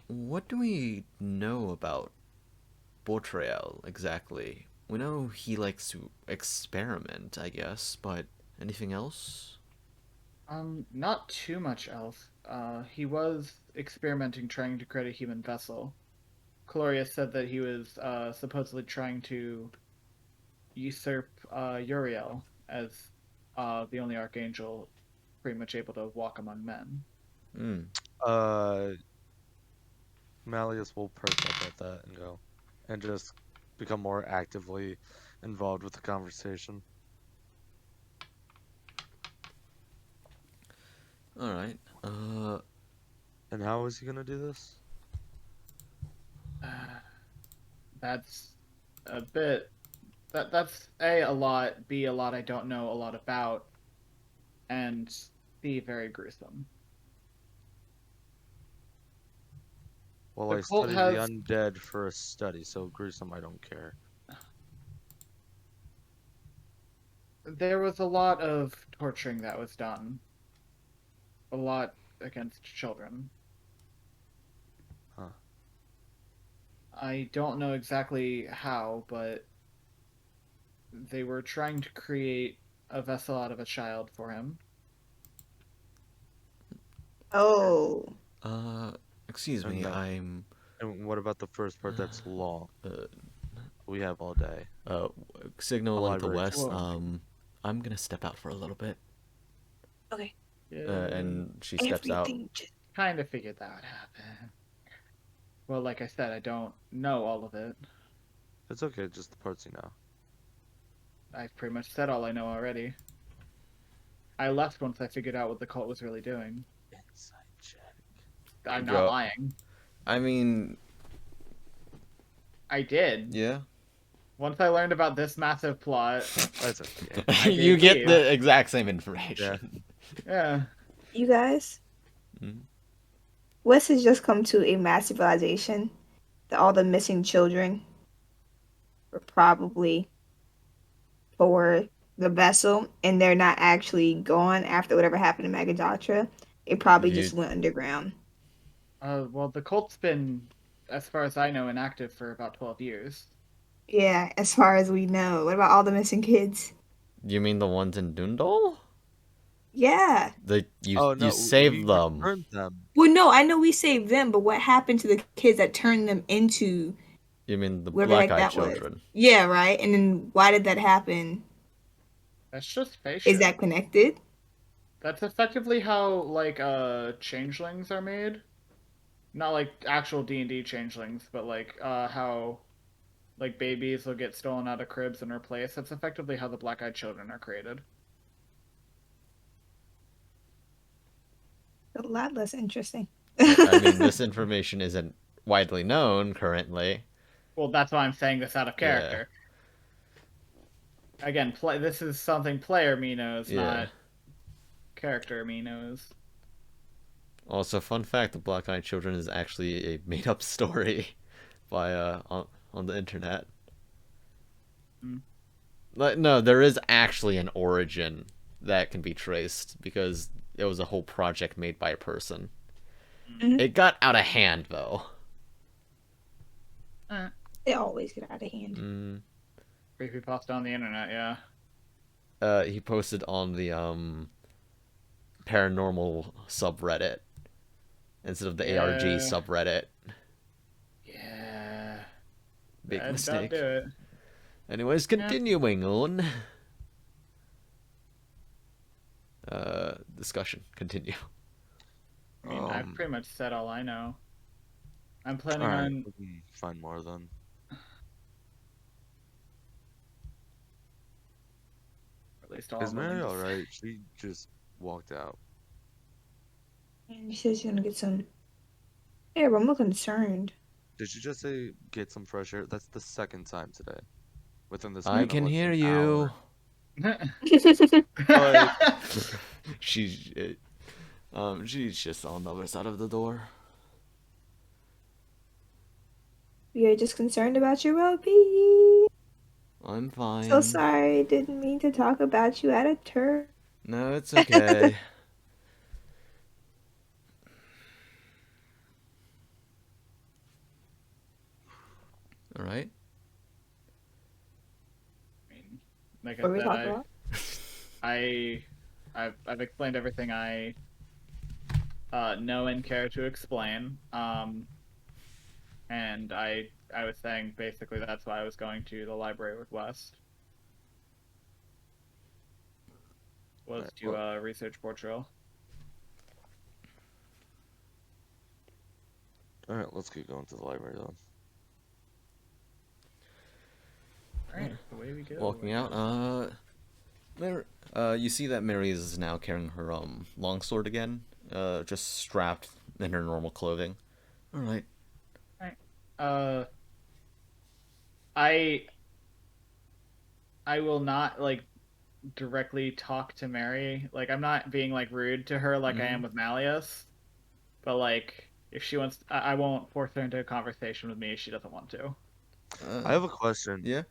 What do we know about Bortrael exactly? We know he likes to experiment, I guess, but anything else? Not too much else. He was experimenting trying to create a human vessel. Kalorious said that he was supposedly trying to usurp Uriel as the only archangel pretty much able to walk among men. Hmm. Malleus will perk up at that and go, and just become more actively involved with the conversation. All right. And how is he gonna do this? That's a bit. That's a lot. B, a lot I don't know a lot about, and C, very gruesome. Well, The I cult studied has- the undead for a study, so gruesome I don't care. There was a lot of torturing that was done. A lot against children. Huh. I don't know exactly how, but they were trying to create a vessel out of a child for him. Oh. Excuse me, And, I'm and what about the first part that's long? uh, We have all day. signaling to library West. tour. I'm gonna step out for a little bit. Okay. And she steps out. Everything just... Kind of figured that would happen. Well, like I said, I don't know all of it. It's okay, just the parts you know. I've pretty much said all I know already. I left once I figured out what the cult was really doing. Inside check. I'm not Go. lying. I mean, I did. yeah. Once I learned about this massive plot, That's okay. You get leave. the exact same information. yeah. You guys? Mhm. West has just come to a massive realization that all the missing children were probably for the vessel, and they're not actually gone after whatever happened to Megadatra. It probably just went underground. Well, the cult's been, as far as I know, inactive for about 12 years. Yeah, as far as we know. What about all the missing kids? You mean the ones in Dundal? Yeah. You saved them. Returned them. Well, no, I know we saved them, but what happened to the kids that turned them into You mean the whoever the heck black-eyed that was? children? Yeah, right. And then why did that happen? That's just face Is shit. that connected? That's effectively how, like, changelings are made. Not like actual D&D changelings, but like, how, like, babies will get stolen out of cribs and replaced. That's effectively how the black-eyed children are created. A lot less interesting. I mean, this information isn't widely known currently. Well, that's why I'm saying this out of character. Again, this is something player me knows, not character me knows. Also, fun fact: the black-eyed children is actually a made-up story by on the internet. No, there is actually an origin that can be traced because it was a whole project made by a person. Mhm. It got out of hand though. They always get out of hand. Creepypasta on the internet, yeah. He posted on the paranormal subreddit, instead of the ARG Yeah. subreddit. Yeah. Big I'd mistake. not do it. Anyways, continuing on. Discussion. Continue. I mean, I've pretty much said all I know. I'm planning Alright, on. we can find more then. At least all Is I'm willing Mary to say. alright? She just walked out. And she says she's gonna get some air, but I'm not concerned. Did you just say get some fresh air? That's the second time today. Within the I span can of like hear an you. But she's just on the other side of the door. We are just concerned about your well-being. I'm fine. So sorry, didn't mean to talk about you at a turn. No, it's okay. All right. I mean, like What are we I talking said, about? I've explained everything I know and care to explain. And I was saying basically that's why I was going to the library with West. Was Right, to research Bortrael. alright, let's keep going to the library though. Alright, away we go. Walking out. You see that Mary is now carrying her longsword again, just strapped in her normal clothing. All right. I will not like directly talk to Mary. Like I'm not being like rude to her like I am with Malius. But like if she wants I won't force her into a conversation with me if she doesn't want to. I have a question. Yeah.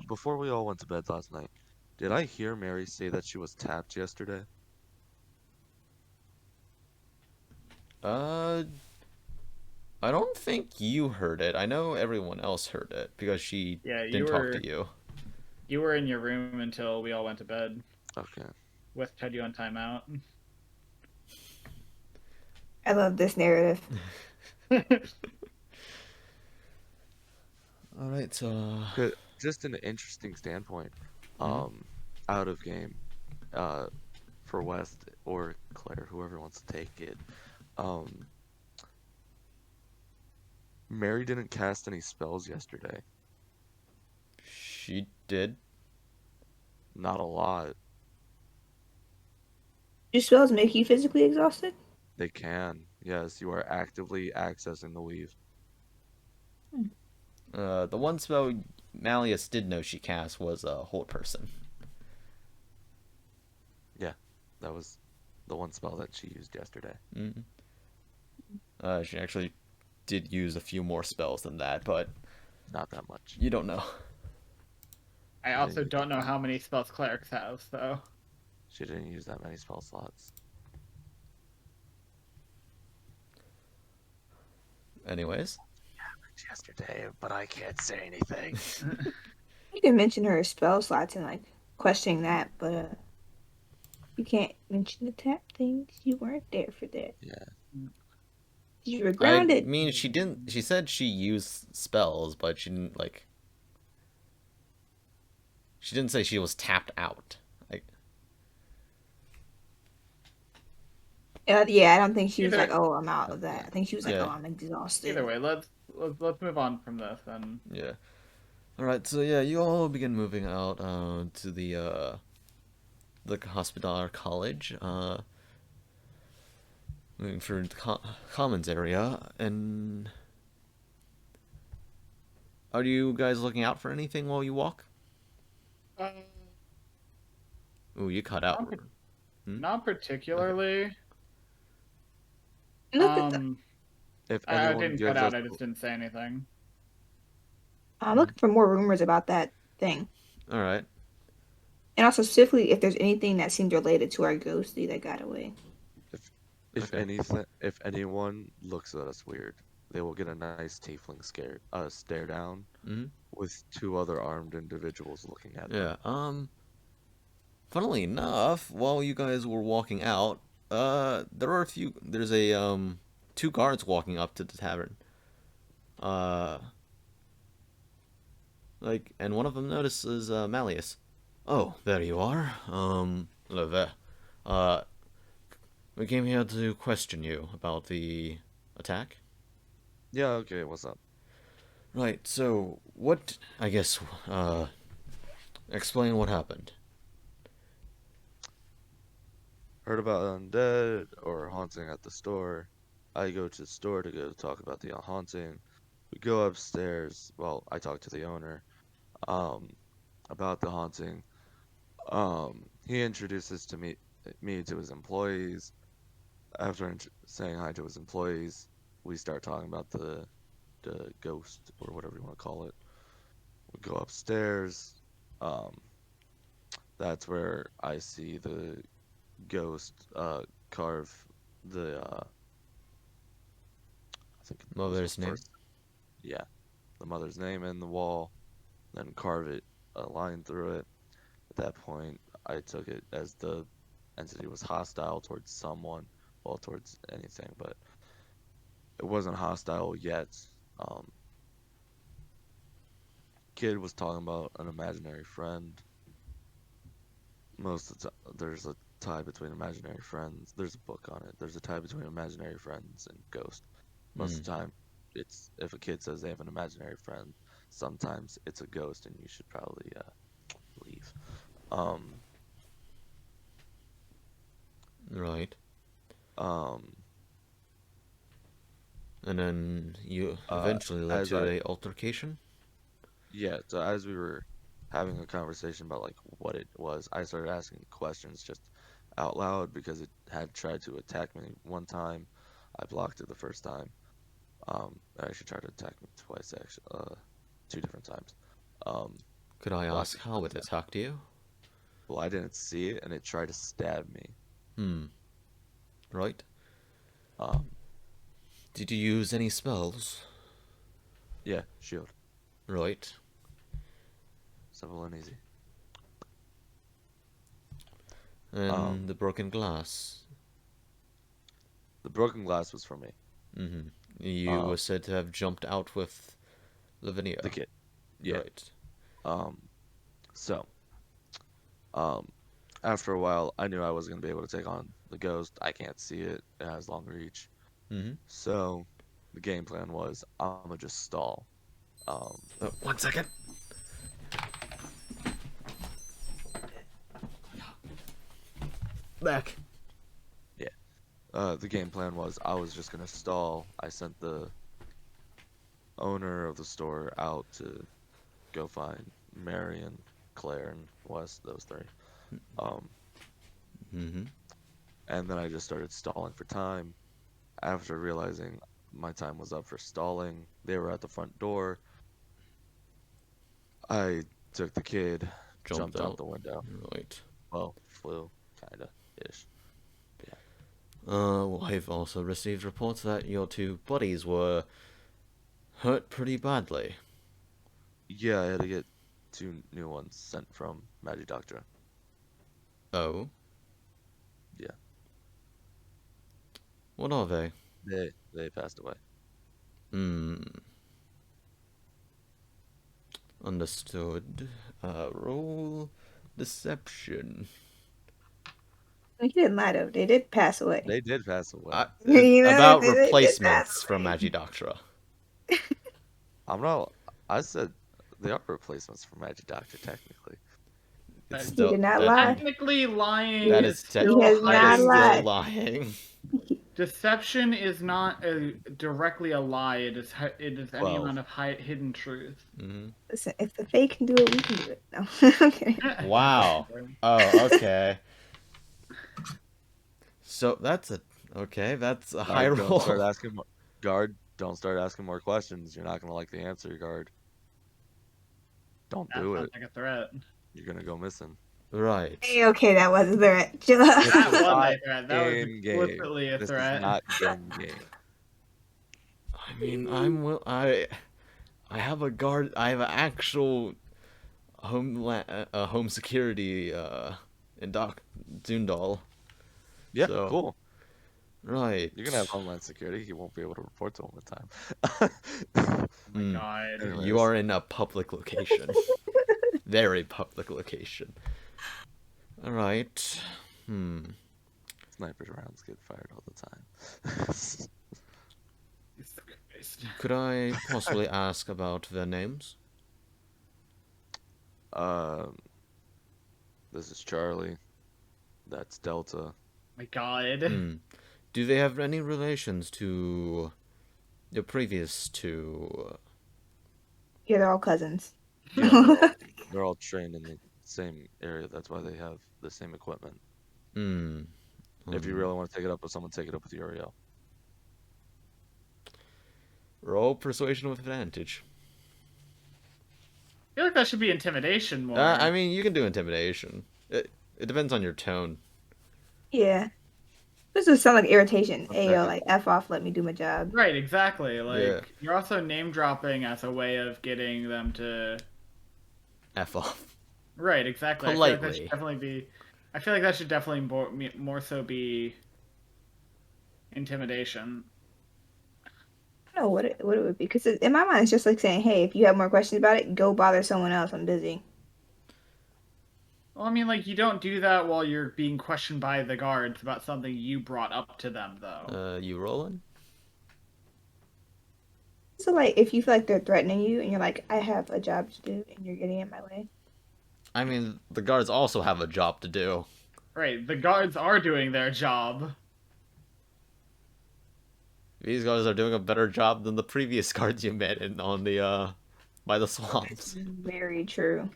Before we all went to bed last night, did I hear Mary say that she was tapped yesterday? I don't think you heard it. I know everyone else heard it because she didn't talk to you. You were in your room until we all went to bed. Okay. West had you on timeout. I love this narrative. All right, so Just an interesting standpoint, out of game, for West or Claire, whoever wants to take it. Mary didn't cast any spells yesterday. she did. Not a lot. Do spells make you physically exhausted? They can. Yes, you are actively accessing the weave. The one spell Malius did know she cast was Hold Person. Yeah, that was the one spell that she used yesterday. She actually did use a few more spells than that, but Not that much. you don't know. I also don't know how many spells clerics have, so She didn't use that many spell slots. Anyways. Yesterday, but I can't say anything. You can mention her spell slots and like questioning that, but you can't mention the tap things. You weren't there for that. Yeah. You were grounded. I mean, she didn't. She said she used spells, but she didn't like. She didn't say she was tapped out. Like. Yeah, I don't think she was Either- like, "Oh, I'm out of that." I think she was like, Yeah. "Oh, I'm exhausted." either way, let's move on from this and Yeah. All right. So yeah, you all begin moving out to the hospital college. Moving through the commons area, and are you guys looking out for anything while you walk? Ooh, you cut out. not particularly. Look at the. If I anyone didn't gives cut out. us, I just didn't say anything. I'm looking for more rumors about that thing, All right. and also specifically if there's anything that seems related to our ghostie that got away. if Okay. anything, if anyone looks at us weird, they will get a nice tiefling stare down with two other armed individuals looking at them. Yeah. Funnily enough, while you guys were walking out, there are a few. There's a two guards walking up to the tavern. And one of them notices Malius. Oh, there you are. Olivia. We came here to question you about the attack. Yeah, okay, what's up? Right, so, explain what happened. Heard about undead or haunting at the store. I go to the store to go talk about the haunting. We go upstairs. Well, I talk to the owner about the haunting. He introduces me to his employees. After saying hi to his employees, we start talking about the ghost or whatever you want to call it. We go upstairs. That's where I see the ghost carve the I think it was the Mother's name? first, yeah, the mother's name in the wall, then carve it a line through it. At that point, I took it as the entity was hostile towards someone, well, towards anything, but it wasn't hostile yet. Um, Kid was talking about an imaginary friend. Most of the time, there's a tie between imaginary friends. There's a book on it. There's a tie between imaginary friends and ghost. Most of the time, it's if a kid says they have an imaginary friend, sometimes it's a ghost, and you should probably leave. Right. Um, And then you eventually led as to I a altercation? Yeah, so as we were having a conversation about like what it was, I started asking questions just out loud because it had tried to attack me one time. I blocked it the first time. It actually tried to attack me twice, actually, two different times. Um, Could I blocked ask it how the it first time. attacked you? Well, I didn't see it, and it tried to stab me. Right. Um, Did you use any spells? yeah, shield, Right. simple and easy. And the broken glass. The broken glass was for me. You were said to have jumped out with Lavinia. The kid. Yeah. Right. So, um, after a while, I knew I wasn't gonna be able to take on the ghost. I can't see it. It has long reach. So, the game plan was I'm gonna just stall. 1 second. Back. Yeah. The game plan was I was just gonna stall. I sent the owner of the store out to go find Mary and Clare and West, those three. And then I just started stalling for time. After realizing my time was up for stalling, they were at the front door. I took the kid, jumped out out. the window. Right. Well, flew, kinda, ish. Yeah. Well, I've also received reports that your two buddies were hurt pretty badly. Yeah, I had to get 2 new ones sent from Magidoctor. Oh? Yeah. What are they? They passed away. Understood. Roll deception. You didn't lie though. They did pass away. They did pass away. You know, About they did replacements pass from away. Magidoctor. I'm not. I said they are replacements for Magidoctor, technically. It's He did not that- lie. Technically, lying That is is still He has not that is hiding. still lied. lying. Deception is not directly a lie. It is any 12. amount of hidden truth. Listen, if the Fae can do it, we can do it. No, okay. Wow. Oh, okay. So that's a high Guard, roll. don't start asking. Guard, don't start asking more questions. You're not gonna like the answer, guard. Don't That do sounds it. like a threat. You're gonna go missing. Right. Hey, okay, that was a threat. Chill out. That was Not a threat. That was in-game. explicitly a This threat. is not in-game. I mean, I have a guard. I have an actual home security in Doc Dundal. Yeah, So- cool. Right. You can have Homeland Security. He won't be able to report to him in time. Oh my Mm. god. Anyways. You are in a public location. Very public location. Alright. Sniper rounds get fired all the time. Jesus Christ. Could I possibly ask about their names? This is Charlie. That's Delta. My god. Do they have any relations to the previous two? Yeah, they're all cousins. Yeah, they're all trained in the same area. That's why they have the same equipment. If you really want to take it up with someone, take it up with Uriel. Roll persuasion with advantage. I feel like that should be intimidation more. I mean, you can do intimidation. It depends on your tone. Yeah. This would sound like irritation. One Hey, yo, second. like, F off, let me do my job. Right, exactly. Like, Yeah. you're also name dropping as a way of getting them to. F off. Right, exactly. Politely. I feel like that should definitely more so be intimidation. I don't know what it would be. Because in my mind, it's just like saying, hey, if you have more questions about it, go bother someone else. I'm busy. Well, I mean, like, you don't do that while you're being questioned by the guards about something you brought up to them, though. You rolling? So, like, if you feel like they're threatening you and you're like, I have a job to do and you're getting in my way. I mean, the guards also have a job to do. Right, the guards are doing their job. These guys are doing a better job than the previous guards you met on the by the It's swamps. very true.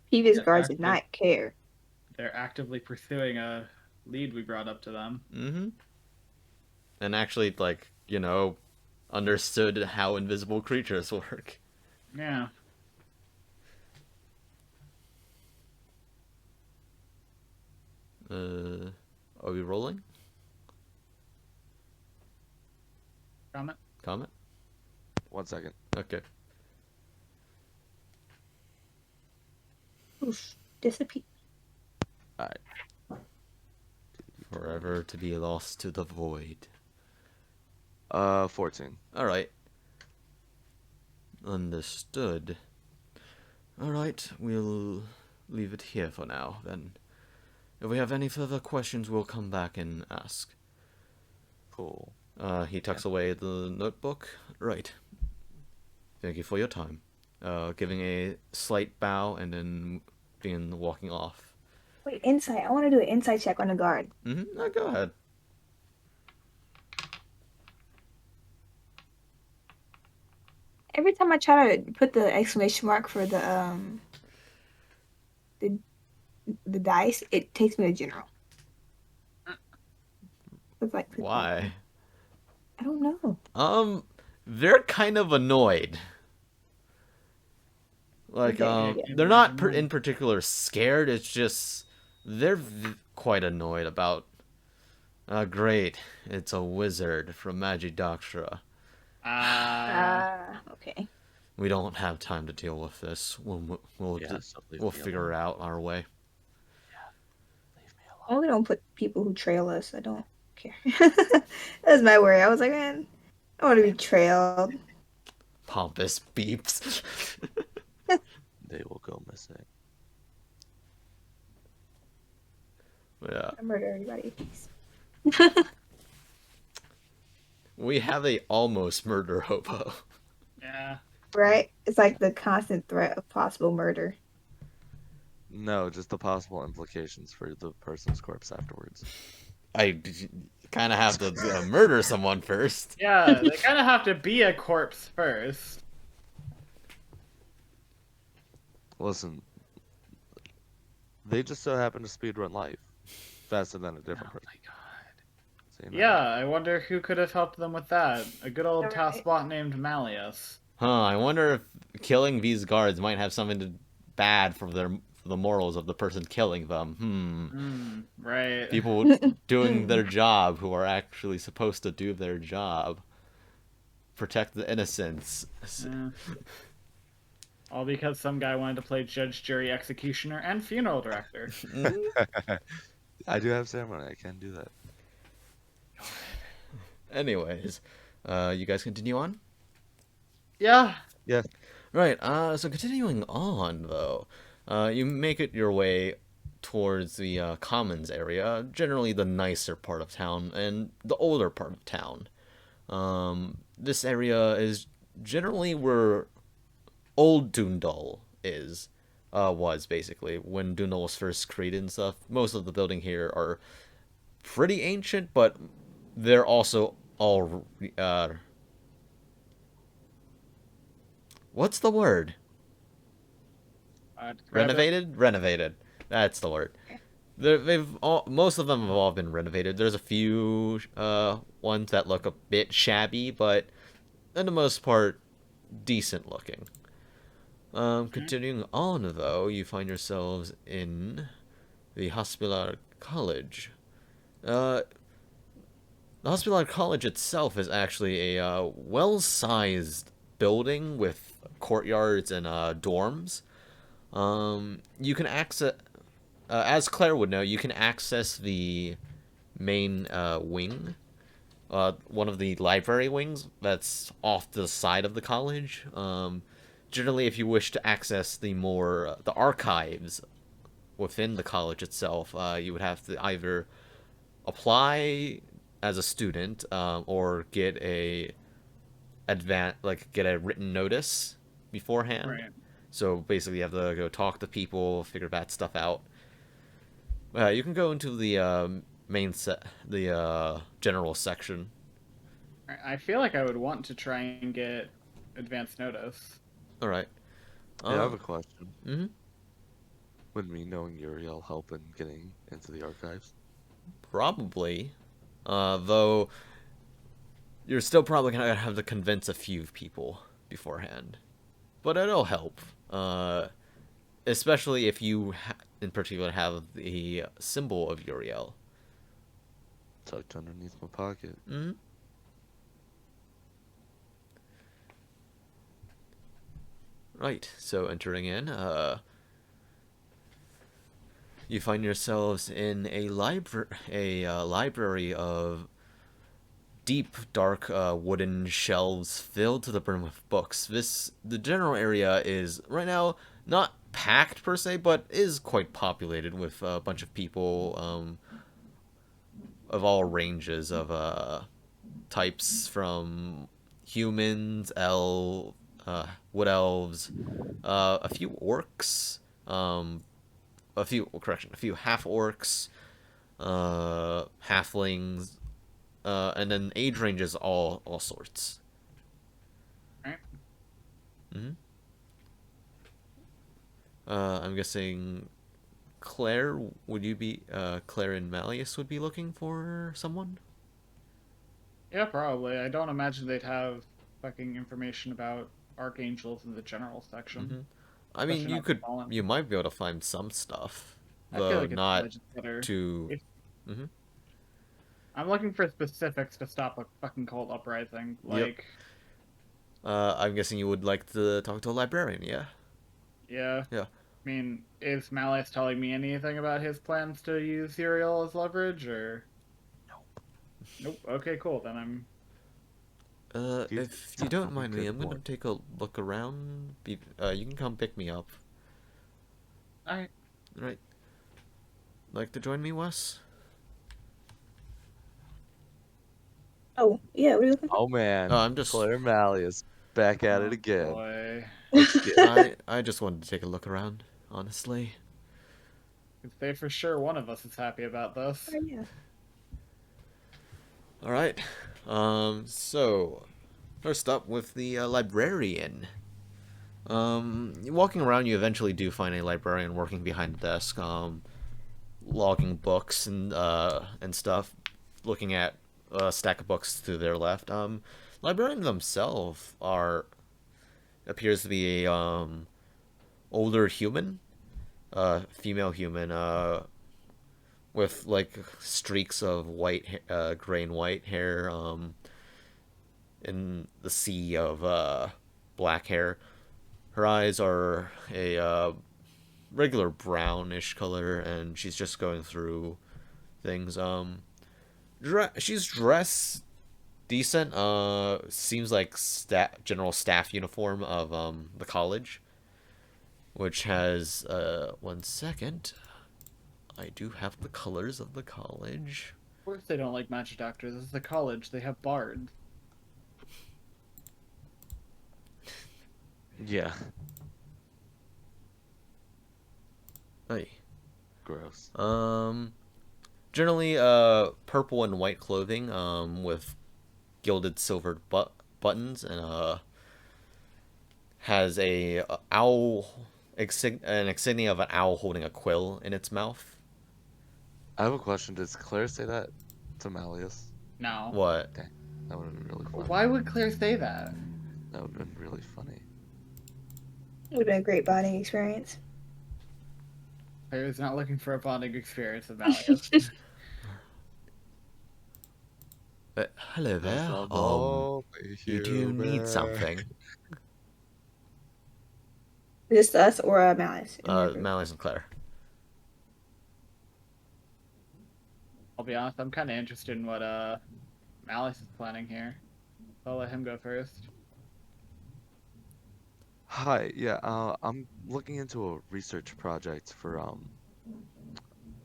Previous Yeah, guards did actually- not care. They're actively pursuing a lead we brought up to them. And actually, like, understood how invisible creatures work. Yeah. Are we rolling? Comment? Comment? 1 second. Okay. Oof, disappear. Alright. Forever to be lost to the void. 14. Alright. Understood. Alright, we'll leave it here for now, then. If we have any further questions, we'll come back and ask. Cool. He tucks away the notebook. Right. Thank you for your time. Giving a slight bow and then walking off. Wait, insight. I want to do an insight check on the guard. Go ahead. Every time I try to put the exclamation mark for the dice, it takes me to general. It's like, Why? I don't know. They're kind of annoyed. Like, Okay, they're not in particular scared. It's just they're quite annoyed about. Great, it's a wizard from Magidoctra. Okay. We don't have time to deal with this. We'll So leave me figure alone. out our way. Leave me I only don't put people who trail us. I don't care. That was my worry. I was like, man, I don't want to be trailed. Pompous beeps. alone. They will go missing. Yeah. I murder everybody. Please. We have a almost murder hobo. Yeah. Right? It's like the constant threat of possible murder. No, just the possible implications for the person's corpse afterwards. I kind of have to murder someone first. Yeah, they kind of have to be a corpse first. Listen, they just so happen to speedrun life faster than a different person. my god. So, you know. Yeah, I wonder who could have helped them with that. A good old Alright. taskbot named Malius. I wonder if killing these guards might have something bad for the morals of the person killing them. Right. People doing their job who are actually supposed to do their job. Protect the innocents. Yeah. All because some guy wanted to play judge, jury, executioner, and funeral director. I do have ceremony. I can do that. Anyways, you guys continue on? Yeah. Yeah. Right, so continuing on, though, you make it your way towards the Commons area, generally the nicer part of town, and the older part of town. This area is generally where old Dundal was basically, when Dundal was first created and stuff. Most of the building here are pretty ancient, but they're also all, what's the word? Describe it. Renovated. That's the word. Most of them have all been renovated. There's a few ones that look a bit shabby, but for the most part, decent looking. Continuing on, though, you find yourselves in the Hospitaller College. The Hospitaller College itself is actually a well-sized building with courtyards and dorms. You can access, as Claire would know, you can access the main wing, one of the library wings that's off the side of the college. Generally, if you wish to access the archives within the college itself, you would have to either apply as a student, or get a written notice beforehand. Right. So basically, you have to go talk to people, figure that stuff out. You can go into the general section. I feel like I would want to try and get advance notice. All right. Yeah, I have a question. Mm-hmm. Would me knowing Uriel help in getting into the archives? Probably, though you're still probably gonna have to convince a few people beforehand, but it'll help. Especially if you, in particular, have the symbol of Uriel. Tucked underneath my pocket. Mm-hmm. Right. So entering in, you find yourselves in a library of deep, dark wooden shelves filled to the brim with books. The general area is right now not packed per se, but is quite populated with a bunch of people of all ranges of types, from humans, wood elves, a few orcs, a few half orcs, halflings, and then age ranges all sorts. Right. Mm-hmm. I'm guessing Claire and Malius would be looking for someone? Yeah, probably. I don't imagine they'd have fucking information about archangels in the general section. Mm-hmm. I mean, Especially not the Fallen. you might be able to find some stuff, I feel though like it's not probably just better. to. If- Mm-hmm. I'm looking for specifics to stop a fucking cult uprising. Like, I'm guessing you would like to talk to a librarian, yeah? yeah. Yeah. I mean, is Malice telling me anything about his plans to use Uriel as leverage, or? Nope. Okay, cool. Then I'm. If you don't mind me, I'm gonna take a look around. You can come pick me up. Alright. Right. Like to join me, Wes? Oh, yeah, what are you looking for? Oh man, I'm just. Claire Malius back at it again. Boy. Let's get I just wanted to take a look around, honestly. I'd say for sure one of us is happy about this. Oh, yeah. All right. So first up with the librarian. Walking around, you eventually do find a librarian working behind the desk, logging books and stuff, looking at a stack of books to their left. Librarians themselves appears to be a older human, female human, with like streaks of gray and white hair, in the sea of black hair. Her eyes are a regular brownish color, and she's just going through things. She's dressed decent. Seems like general staff uniform of the college, which has 1 second. I do have the colors of the college. Of course they don't like magic doctors. This is a college. They have bards. Yeah. Hey. Gross. Generally purple and white clothing with gilded silvered buttons, and has a an insignia of an owl holding a quill in its mouth. I have a question. Does Claire say that to Malius? No. What? Dang, that would have been really funny. Why would Claire say that? That would have been really funny. It would have been a great bonding experience. Claire is not looking for a bonding experience with Malius. Hello there. You do need something. Is this us or Malice? Malice and Claire. I'll be honest, I'm kind of interested in what Malice is planning here. I'll let him go first. Hi, yeah, I'm looking into a research project for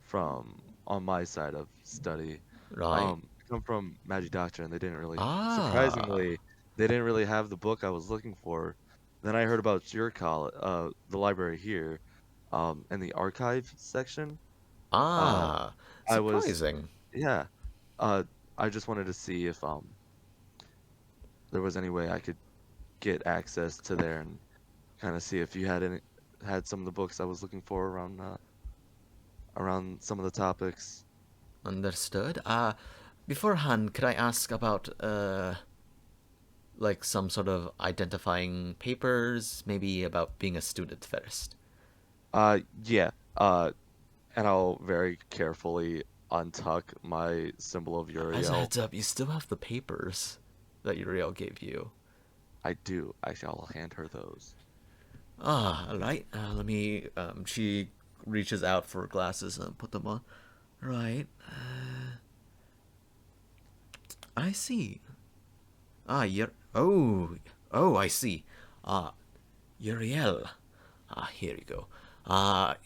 from on my side of study. Right. I come from Magic Doctor, and they didn't really, Ah. surprisingly, they didn't really have the book I was looking for. Then I heard about your the library here, in the archive section. I was, Surprising. yeah, I just wanted to see if there was any way I could get access to there and kind of see if you had some of the books I was looking for around some of the topics. Understood. Beforehand, could I ask about like some sort of identifying papers, maybe about being a student first? Yeah. And I'll very carefully untuck my symbol of As a Uriel. heads up, you still have the papers that Uriel gave you. I do. I shall hand her those. Alright. Let me. She reaches out for glasses and put them on. Right. I see. You're. Oh, I see. Uriel. Here you go.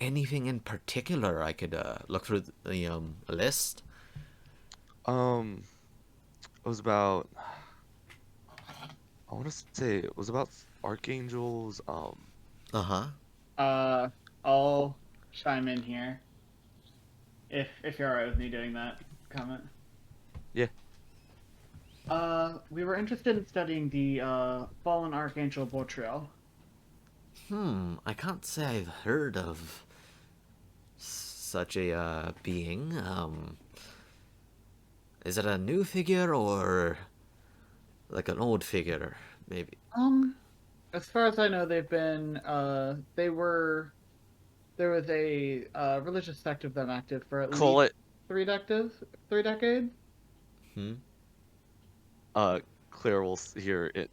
Anything in particular I could look through the list? It was about. I want to say it was about archangels. Uh-huh. I'll chime in here. If you're alright with me doing that comment. Yeah. We were interested in studying the fallen archangel Bortrael. I can't say I've heard of such a being. Is it a new figure or like an old figure, maybe? As far as I know, they've been there was a religious sect of them active for at Call least it. 3 decades. Claire will hear it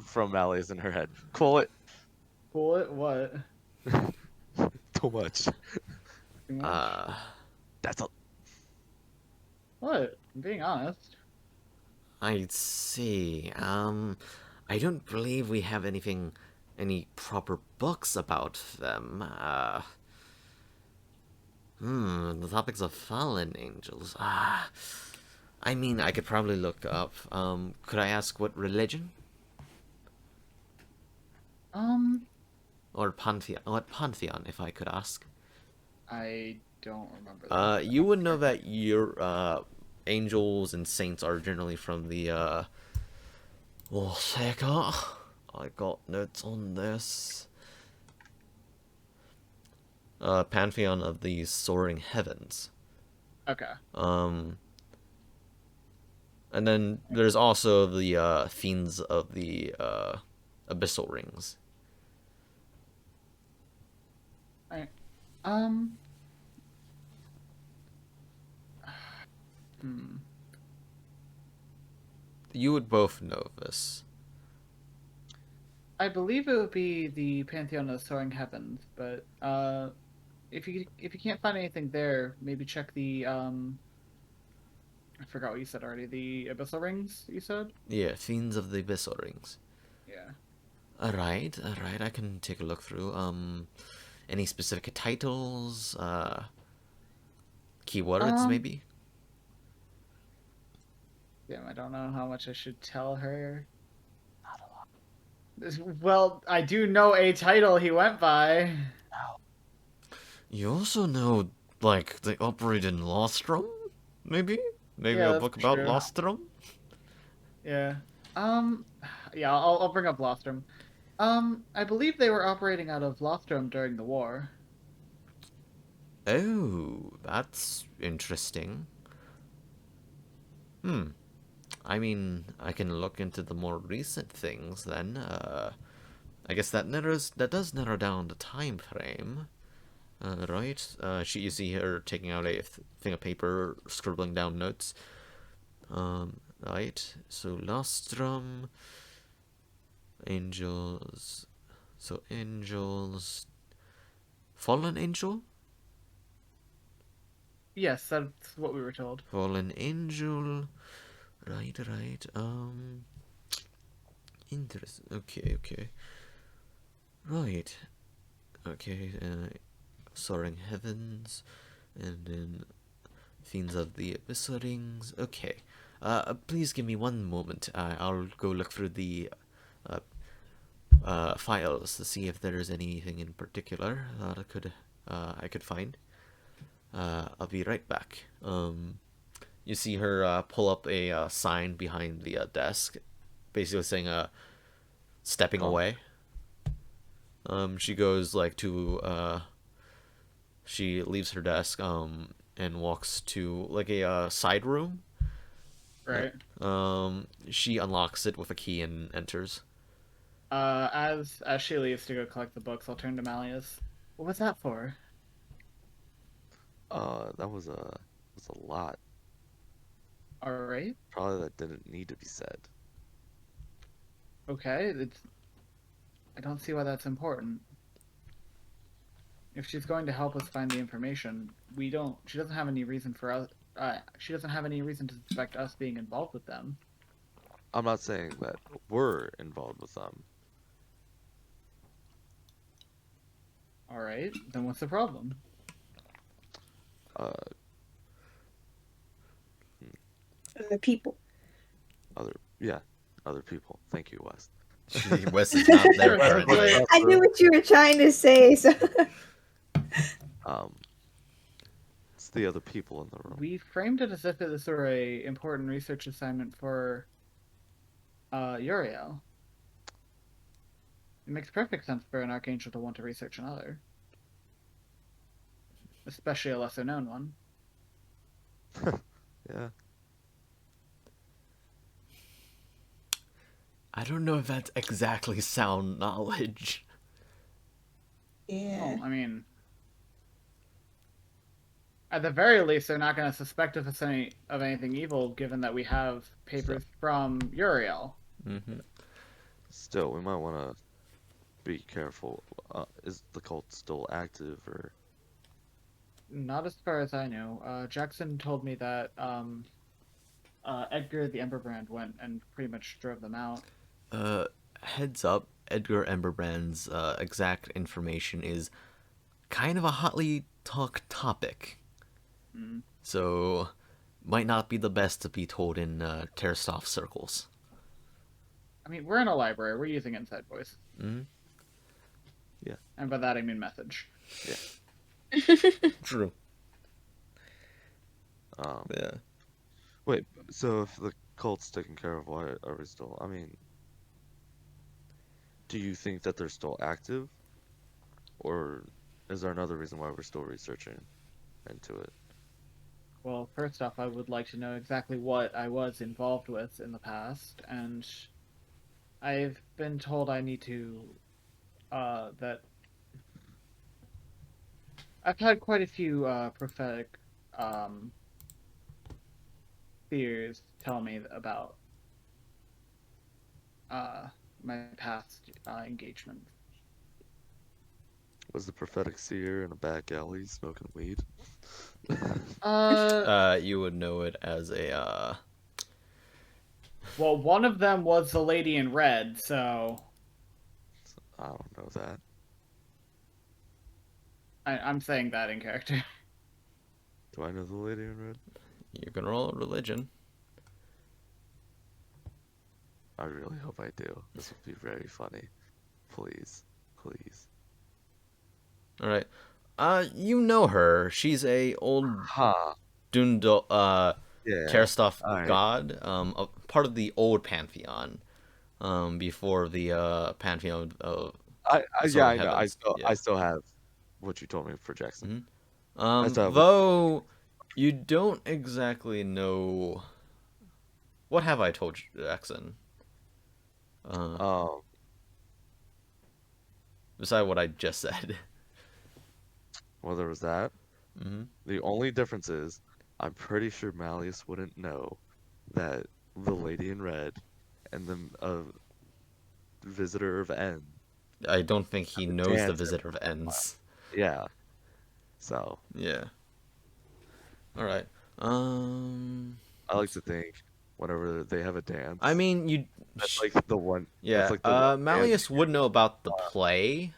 from Malice in her head. Call it. Cool it? What? Too much. Too much? That's a. What? I'm being honest. I see. I don't believe we have any proper books about them. The topics of fallen angels. I mean, I could probably look up. Could I ask what religion? Or pantheon? What pantheon, if I could ask? I don't remember that. You would know that your angels and saints are generally from the second. I got notes on this. Pantheon of the soaring heavens. Okay. And then there's also the fiends of the abyssal rings. Alright. You would both know this. I believe it would be the Pantheon of the Soaring Heavens, but if you can't find anything there, maybe check the I forgot what you said already. The Abyssal Rings, you said? Yeah, Fiends of the Abyssal Rings. Yeah. Alright, I can take a look through. Any specific titles? Keywords, maybe? Damn, I don't know how much I should tell her. Not a lot. Well, I do know a title he went by. You also know, like, they operate in Lostrum? Maybe? Maybe Yeah, a that's book about true. Lostrum? Yeah. Yeah, I'll bring up Lostrum. I believe they were operating out of Lostrum during the war. Oh, that's interesting. I mean, I can look into the more recent things then. I guess that does narrow down the time frame. Right? You see her taking out a thing of paper, scribbling down notes. Right. So Lostrum, angels. So angels. Fallen Angel? Yes, that's what we were told. Fallen Angel. Right. Interesting. Okay. Right. Okay. Soaring Heavens. And then Fiends of the Abyssal Rings. Okay. Please give me one moment. I'll go look through the files to see if there's anything in particular that I could find. I'll be right back. You see her pull up a sign behind the desk, basically saying stepping away. She goes like to she leaves her desk and walks to like a side room. Right. She unlocks it with a key and enters. As she leaves to go collect the books, I'll turn to Malius. What was that for? That was a lot. All right. Probably that didn't need to be said. Okay. I don't see why that's important. If she's going to help us find the information, she doesn't have any reason for us. She doesn't have any reason to suspect us being involved with them. I'm not saying that we're involved with them. All right. Then what's the problem? The people. Other people. Thank you, West. Wes is not there currently. I knew what you were trying to say. So. It's the other people in the room. We framed it as if this were a important research assignment for Uriel. It makes perfect sense for an archangel to want to research another. Especially a lesser known one. Yeah. I don't know if that's exactly sound knowledge. Yeah. Well, I mean, at the very least, they're not going to suspect us of anything evil, given that we have papers from Uriel. Mm-hmm. Still, we might want to be careful. Is the cult still active, or? Not as far as I know. Jackson told me that Edgar the Emberbrand went and pretty much drove them out. Heads up, Edgar Emberbrand's exact information is kind of a hotly talked topic. Mm. So, might not be the best to be told in Terstoff circles. I mean, we're in a library. We're using Inside Voice. Mm-hmm. Yeah. And by that I mean message. Yeah. True. Yeah. Wait, so if the cult's taken care of, why are we still... I mean... Do you think that they're still active? Or is there another reason why we're still researching into it? Well, first off, I would like to know exactly what I was involved with in the past, and I've been told I need to, that I've had quite a few, prophetic, fears tell me about, my past, engagements. Was the prophetic seer in a back alley smoking weed? You would know it as a Well, one of them was the lady in red, so I don't know that. I'm saying that in character. Do I know the lady in red? you can roll religion. I really hope I do. This would be very funny. Please. Please. All right. You know her. She's a old Huh. Dundal Yeah. Terstoff Alright. god, a part of the old pantheon. Before the pantheon of I Sword yeah, of I know. Heavens. I still have what you told me for Jackson. Mhm. still have- Though you don't exactly know. What have I told you, Jackson? Um, Beside what I just said. well, there was that. hmm The only difference is, I'm pretty sure Malius wouldn't know that the lady in red and the visitor of N. I don't think he knows the dance Visitor of Ends. Yeah. So Yeah. All right. I like to think whenever they have a dance, I mean, you. that's like the one. Yeah. That's like the one dance Malleus would know about the play.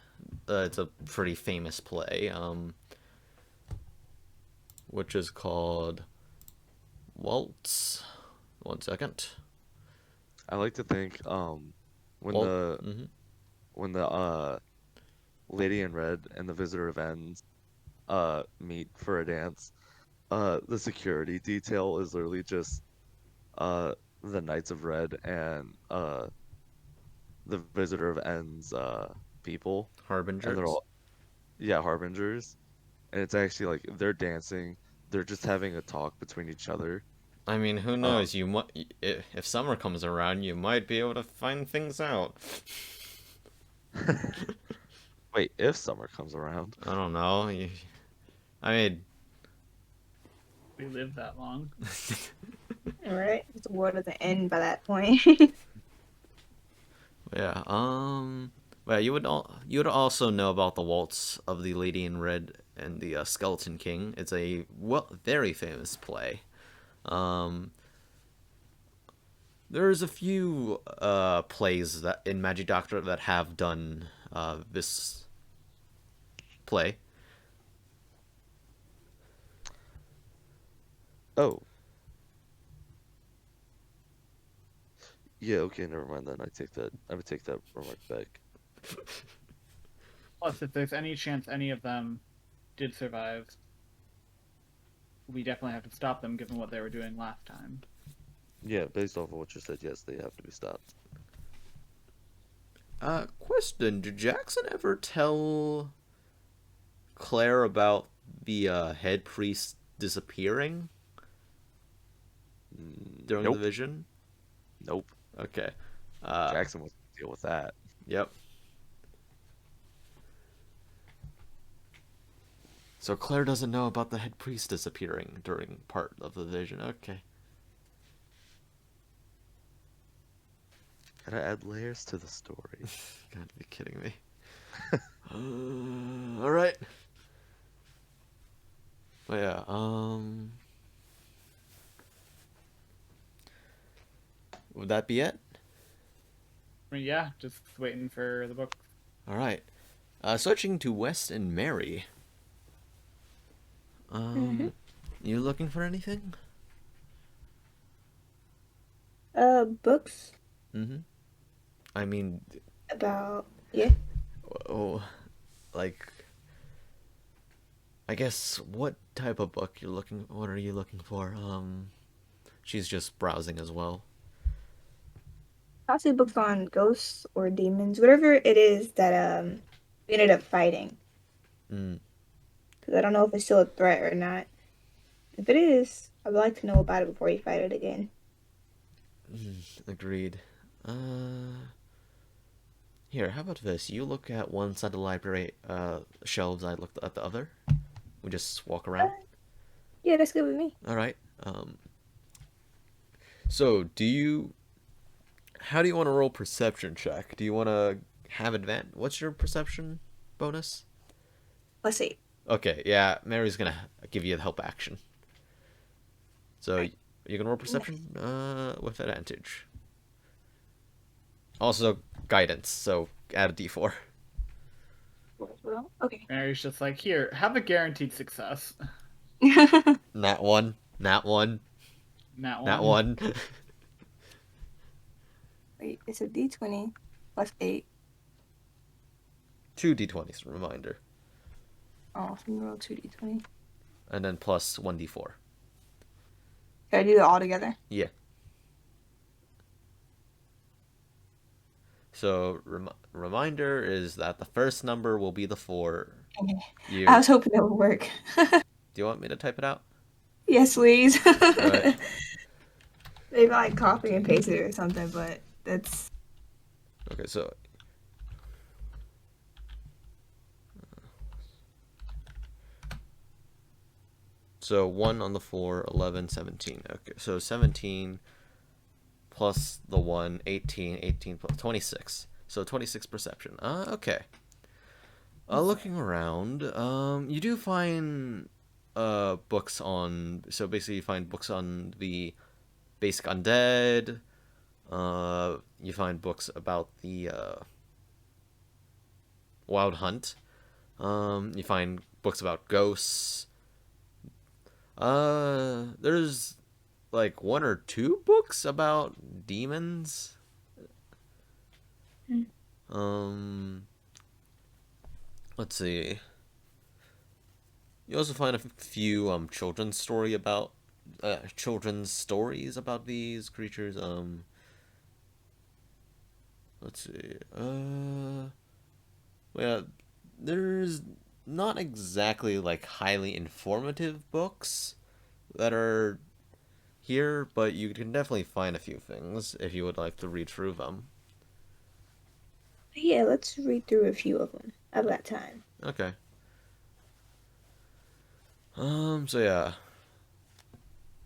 It's a pretty famous play. Which is called Waltz. 1 second. I like to think when Wal- the mhm. when the lady in red and the visitor of N's meet for a dance, the security detail is literally just the Knights of Red and the visitor of N's people, and Harbingers. they're all harbingers, and it's actually like they're dancing, they're just having a talk between each other. I mean, who knows? You might, if summer comes around, you might be able to find things out. Wait, if summer comes around. I don't know. I mean, We lived that long. All right, the world doesn't end by that point. yeah. Well, you would also know about the Waltz of the Lady in Red and the Skeleton King. It's a very famous play. There's a few plays that in Magic Doctor that have done this play. Oh. Yeah, okay, never mind then. I would take that remark back. Plus, if there's any chance any of them did survive, we definitely have to stop them given what they were doing last time. Yeah, based off of what you said, yes, they have to be stopped. Question: did Jackson ever tell Claire about the head priest disappearing during Nope. the vision? Nope. Okay. Jackson was gonna deal with that. Yep. So Claire doesn't know about the head priest disappearing during part of the vision. Okay. Gotta add layers to the story. Gotta be kidding me. All right. But yeah. Would that be it? I mean, yeah, just waiting for the book. All right. Switching to West and Mary. You looking for anything? Books I mean, about oh, like, I guess what type of book you're looking? What are you looking for? She's just browsing as well. possibly books on ghosts or demons, whatever it is that we ended up fighting. Because I don't know if it's still a threat or not. If it is, I would like to know about it before you fight it again. Agreed. Here, how about this? You look at one side of the library shelves, I look at the other. We just walk around. Yeah, that's good with me. All right. So, how do you want to roll perception check? Do you want to have advantage? What's your perception bonus? Let's see. Okay, yeah, Mary's gonna give you the help action. So you can roll perception with advantage. Also guidance, so add a d4. Well, okay. Mary's just like, here, have a guaranteed success. Nat 1, nat 1, Nat nat one. 1. Wait, it's a d20 plus 8. 2 d20s, reminder. Oh, so you roll 2d20. And then plus 1d4. Can I do it all together? Yeah. So, reminder is that the first number will be the 4. Okay. I was hoping that would work. Do you want me to type it out? Yes, please. Alright. Maybe I copy and paste it or something, but that's... Okay, so... So 1 on the 4, 11, 17. Okay, so 17 plus the 1, 18, 18 plus 26. So 26 perception. Okay. Looking around, you do find books on... So basically you find books on the basic undead. You find books about the wild hunt. You find books about ghosts. There's like 1 or 2 books about demons. Let's see. You also find a few children's stories about these creatures. Let's see. Well, there's not exactly like highly informative books that are here, but you can definitely find a few things if you would like to read through them. Yeah, let's read through a few of them. I've got time. Okay. So yeah.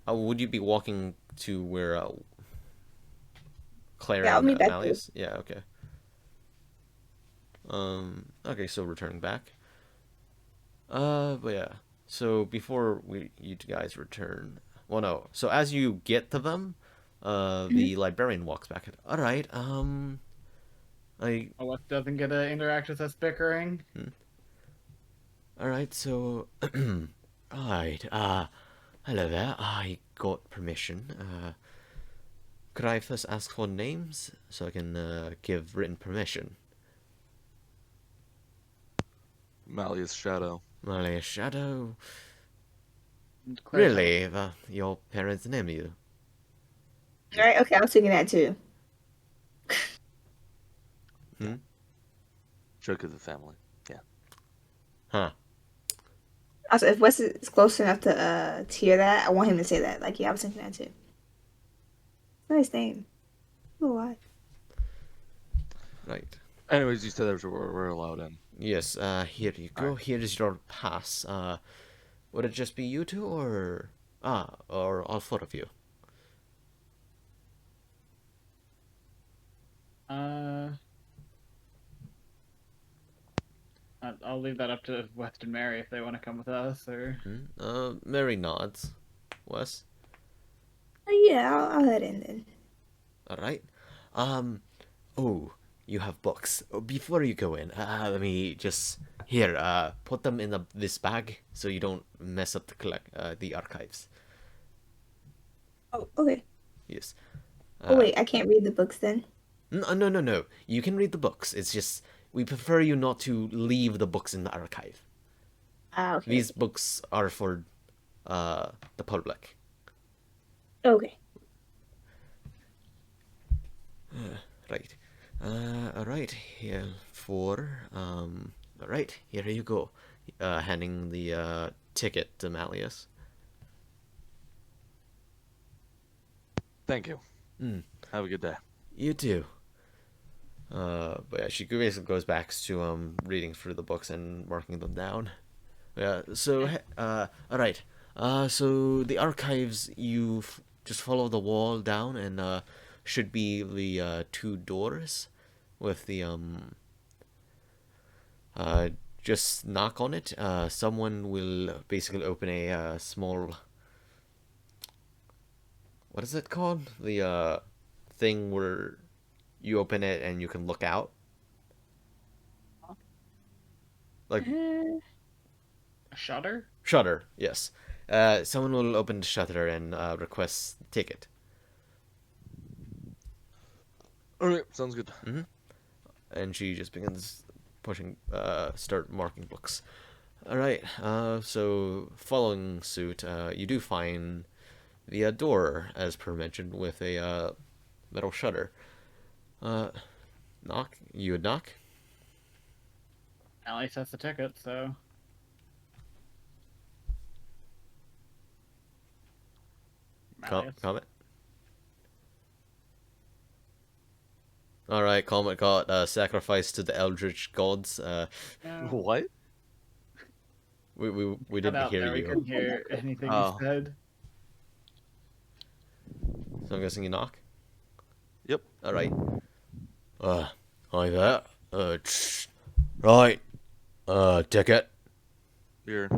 Would you be walking to where Clare Yeah, I'll and meet back Malius? Yeah, okay. Okay, so returning back. But yeah. So before you guys return, well, no. So as you get to them, the librarian walks back. All right. West doesn't get to interact with us bickering. All right. So, alright. Hello there. I got permission. Could I first ask for names so I can give written permission? Malius Shadow. Malius Shadow. Claire, Really? Your parents name you? Alright, okay, I was thinking that too. Joke of the family. Yeah. Huh. Also, if Wes is close enough to hear that, I want him to say that. Like, yeah, I was thinking that too. Nice name. Oh, why? Right. Anyways, you said we're allowed in. Yes, here you go. Right. Here is your pass. Would it just be you two, or all 4 of you? I'll leave that up to West and Mary if they want to come with us, or... Mary nods. Wes? Oh, yeah, I'll head in then. Alright. Oh, you have books. Before you go in, let me just... Here, put them in this bag so you don't mess up the archives. Oh, okay. Yes. Oh, wait, I can't read the books then? No. You can read the books. It's just, we prefer you not to leave the books in the archive. Ah, okay. These books are for the public. Okay. Right. Alright, here alright, here you go. Handing the ticket to Malius. Thank you. Have a good day. You too. But yeah, she basically goes back to reading through the books and marking them down. Yeah. So alright. So the archives, you just follow the wall down, and should be the 2 doors with the just knock on it. Someone will basically open a small what is it called? The thing where you open it and you can look out. Like Uh, A shutter? shutter, yes. Someone will open the shutter and request ticket. Alright, sounds good. And she just begins pushing, start marking books. All right. So following suit, you do find the door, as per mentioned, with a metal shutter. Knock. You would knock. Malius has the ticket, so Malius. Comet. All right. Comet got sacrificed to the eldritch gods. No. What? We Cut didn't out hear there. We you. couldn't hear anything Oh. you said. So I'm guessing you knock. Yep. All right. Hi there. Right. Ticket. Here.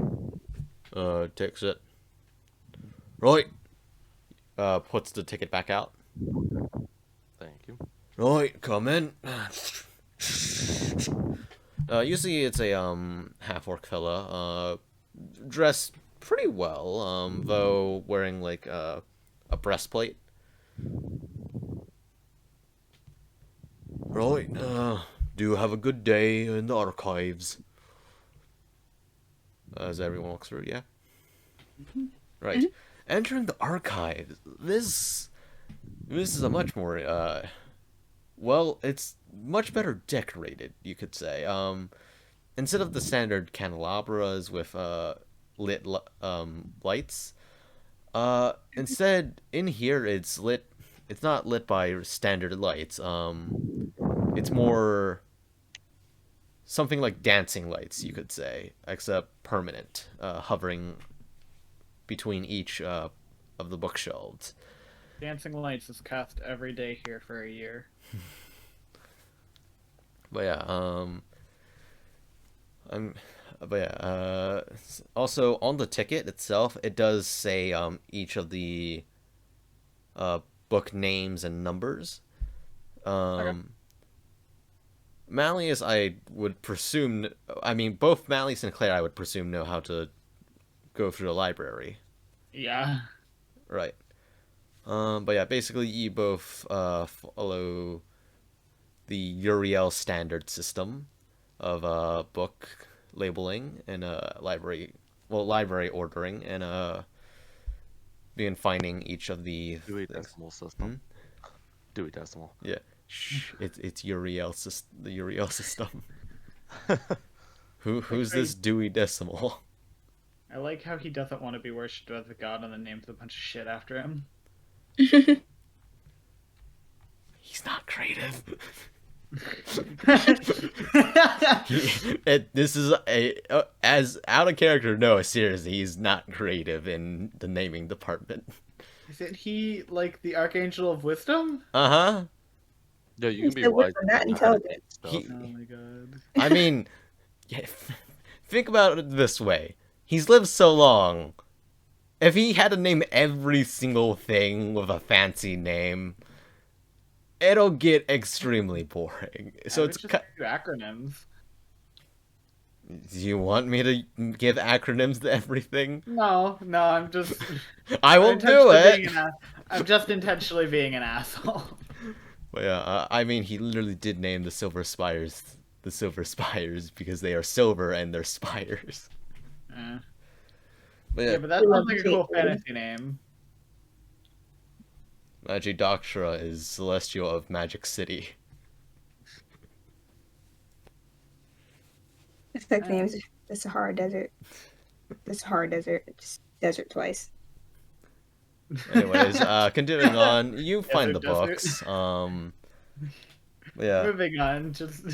Takes it. Right. Puts the ticket back out. Thank you. Right, come in. Usually it's a half-orc fella, dressed pretty well, though wearing like a breastplate. Right, do have a good day in the archives. As everyone walks through, yeah. Right, entering the archives. This is a much more well, it's much better decorated, you could say. Instead of the standard candelabras with lit lights, instead in here it's lit. It's not lit by standard lights. It's more something like dancing lights, you could say, except permanent, hovering between each of the bookshelves. Dancing Lights is cast every day here for a year. But yeah, also on the ticket itself, it does say each of the book names and numbers. Malleus, I would presume. I mean, both Malleus and Claire, I would presume, know how to go through the library, Yeah. right? But yeah, basically, you both follow the Uriel standard system of book labeling and library ordering and begin finding each of the Dewey things. Decimal System. Dewey Decimal. Yeah, it's Uriel the Uriel system. Who's this Dewey Decimal? I like how he doesn't want to be worshipped as a god and then names a bunch of shit after him. He's not creative. This is as out of character. No, seriously, he's not creative in the naming department. Isn't he like the Archangel of Wisdom? Uh-huh. Yeah, you He's can be the wise. wizard, not and know how to intelligent. name stuff. He- Oh my god. I mean, yeah, think about it this way. He's lived so long. If he had to name every single thing with a fancy name, it'll get extremely boring. So I it's would just do acronyms. Do you want me to give acronyms to everything? No, I'm just. I will do it. I'm just intentionally being an asshole. But yeah, I mean, he literally did name the Silver Spires because they are silver and they're spires. Eh. But Yeah, yeah, but that sounds like a cool fantasy name. Magidoctra is Celestial of Magic City. It's like names. The Sahara Desert. The Sahara Desert. It's desert twice. Anyways, continuing on, you find the Desert. books. Yeah, Moving on, just.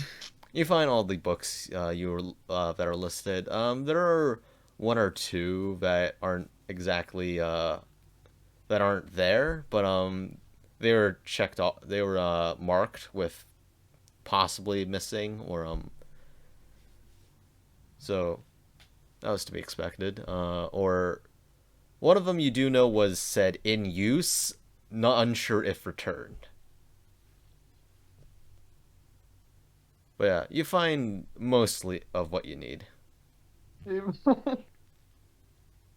you find all the books that are listed. There are one or two that aren't exactly that aren't there, but they were checked off. They were marked with possibly missing or So that was to be expected. Or one of them you do know was said in use, not unsure if returned. But yeah, you find mostly of what you need.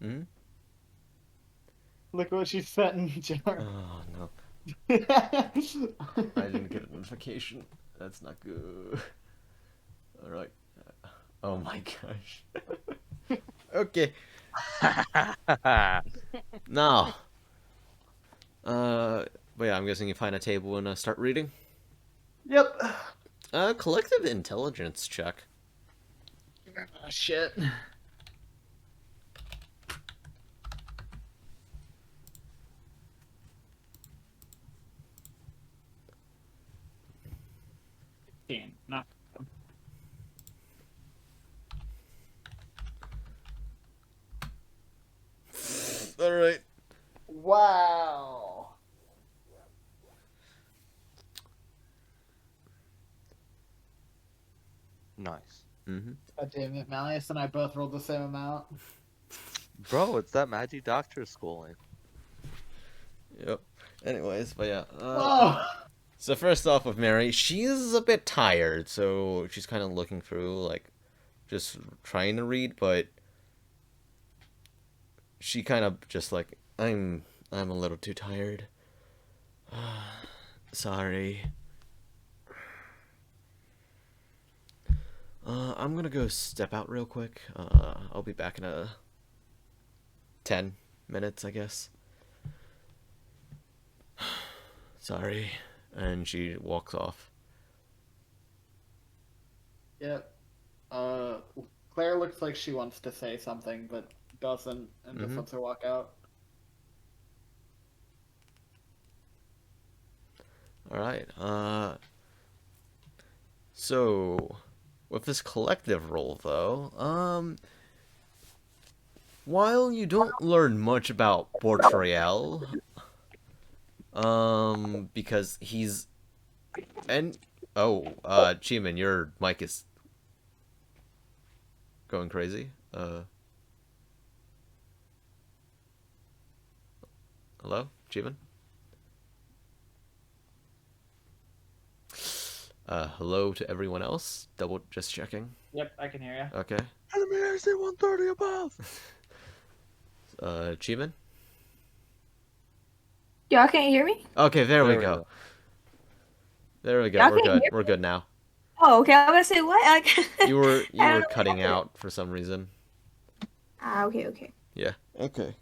Hmm? Look what she set in jar. Oh no, I didn't get a notification. That's not good. All right. Oh my gosh. Okay. Now. But yeah, I'm guessing you find a table and start reading. Yep. Collective intelligence check. Oh, shit. Not. All right. Wow. Nice. Mm-hmm. God damn it, Malius and I both rolled the same amount. Bro, it's that magic doctor schooling. Yep. Anyways, but yeah. Whoa! So first off with Mary, she's a bit tired, so she's kind of looking through, like, just trying to read, but she kind of just like, I'm a little too tired. Sorry. I'm gonna go step out real quick. I'll be back in 10 minutes, I guess. Sorry. And she walks off. Yep. Claire looks like she wants to say something, but doesn't, and just lets her walk out. Alright, so, with this collective roll, though, while you don't learn much about Bortrael, because he's, Chiman, your mic is going crazy, hello, Chiman? Hello to everyone else. Just checking. Yep, I can hear you. Okay. Enemy AC 130 above! Chiman? Y'all can't hear me? Okay, there we go. There we go. Y'all We're can't good. hear We're good now. Oh, okay. I was gonna say what? You were I don't know cutting what happened. out for some reason. Okay. Yeah. Okay.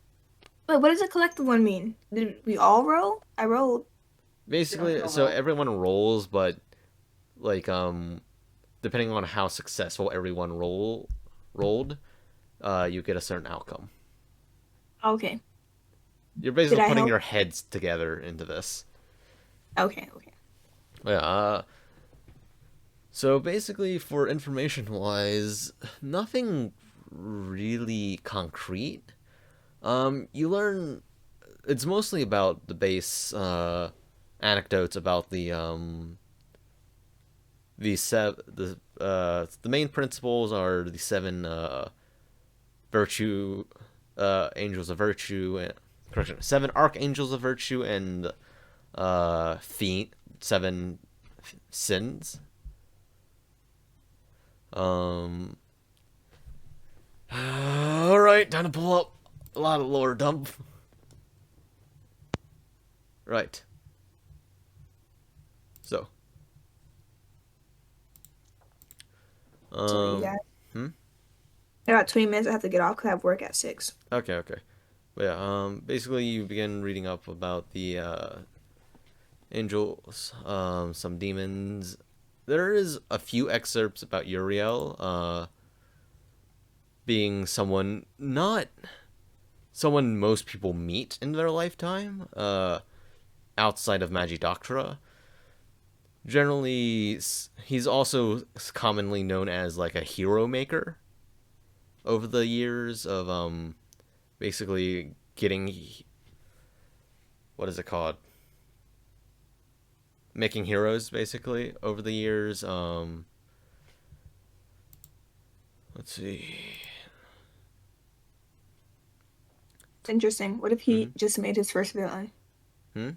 Wait, what does a collective one mean? Did we all roll? I rolled. Basically, Yeah, so well. everyone rolls, but like depending on how successful everyone rolled, you get a certain outcome. Okay. You're basically I putting help? your heads together into this. Okay. Yeah. So basically, for information-wise, nothing really concrete. You learn it's mostly about the base anecdotes about the main principles are the seven virtue angels of virtue and correction, seven archangels of virtue and seven sins. All right, time to pull up a lot of lore dump. Right. So. So you guys. In about 20 minutes, I have to get off because I have work at 6. Okay. But yeah, basically you begin reading up about the angels, some demons. There is a few excerpts about Uriel, being someone not someone most people meet in their lifetime, outside of Magidoctra. Generally, he's also commonly known as like a hero maker over the years of basically getting, what is it called, making heroes basically over the years. Let's see. It's interesting. What if he just made his first villain? Hmm?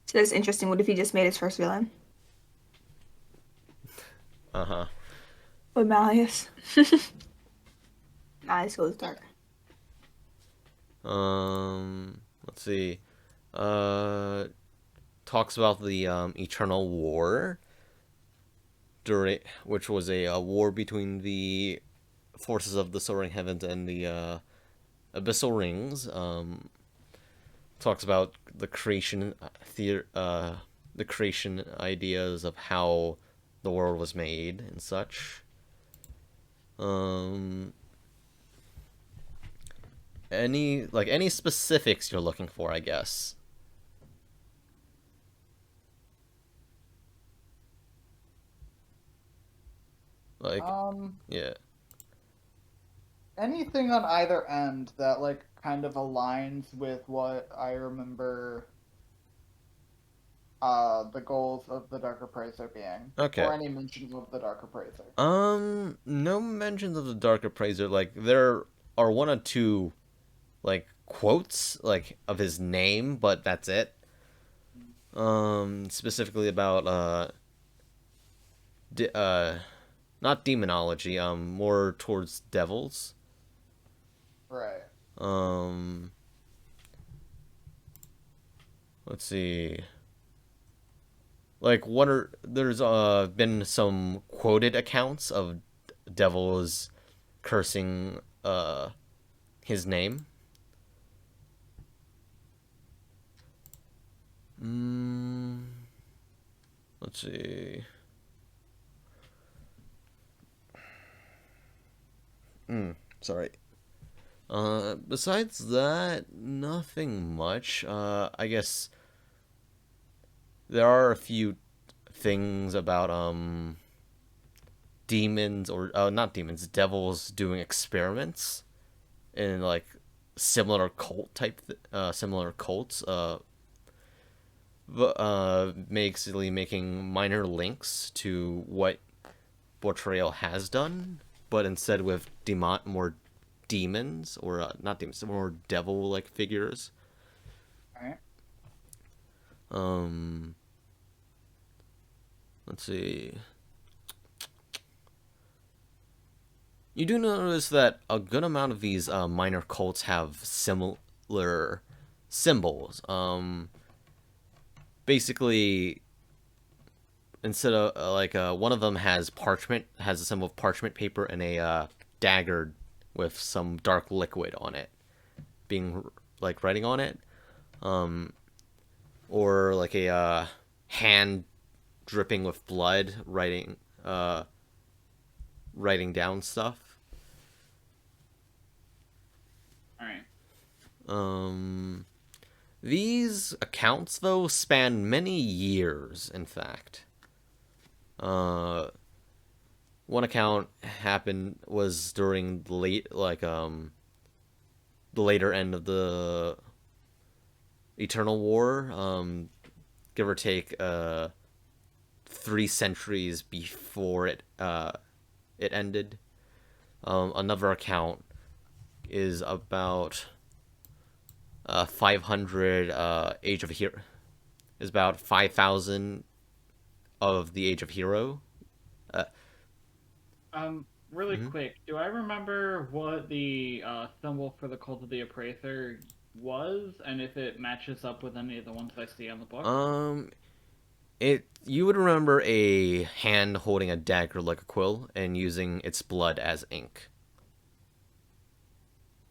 So that's interesting. What if he just made his first villain? Uh-huh. With Malius. Malius goes dark. Let's see. Talks about the Eternal War, which was a war between the forces of the Soaring Heavens and the Abyssal Rings. Talks about the creation the creation ideas of how the world was made and such. Any specifics you're looking for, I guess. Like, yeah. Anything on either end that like kind of aligns with what I remember the goals of the Dark Appraiser being. Okay. Or any mentions of the Dark Appraiser. No mentions of the Dark Appraiser. Like, there are one or two, like, quotes, like, of his name, but that's it. Specifically about, not demonology, more towards devils. Right. Let's see. Like, there's been some quoted accounts of devils cursing his name. Let's see. Sorry. Besides that, nothing much. I guess there are a few things about demons or not demons, devils doing experiments in like similar similar cults. Basically making minor links to what Bortrael has done, but instead with more demons or not demons, more devil-like figures. Alright. Let's see. You do notice that a good amount of these minor cults have similar symbols. Basically, instead of one of them has a symbol of parchment paper and a dagger with some dark liquid on it, being like writing on it, or like a hand dripping with blood, writing down stuff. Alright. These accounts, though, span many years, in fact. One account was during the later end of the Eternal War, give or take 3 centuries before it ended. Another account is about 500 Age of Hero. Is about 5,000 of the Age of Hero. Really quick, do I remember what the symbol for the Cult of the Appraiser was, and if it matches up with any of the ones I see on the book? You would remember a hand holding a dagger like a quill and using its blood as ink.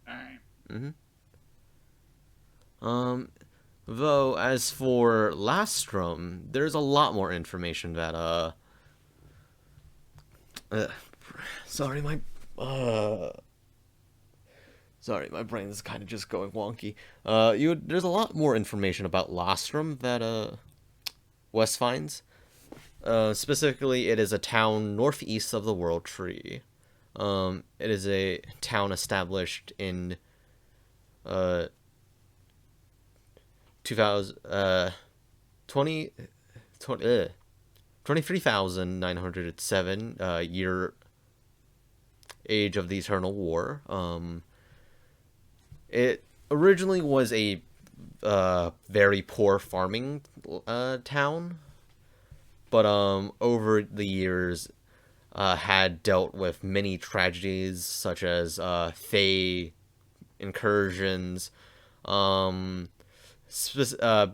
Alright. Though, as for Lastrum, there's a lot more information that, sorry, my brain is kind of just going wonky. There's a lot more information about Lastrum that, West finds. Specifically, it is a town northeast of the World Tree. It is a town established in 23,907 year age of the Eternal War. It originally was a very poor farming town, but over the years had dealt with many tragedies such as Fey incursions,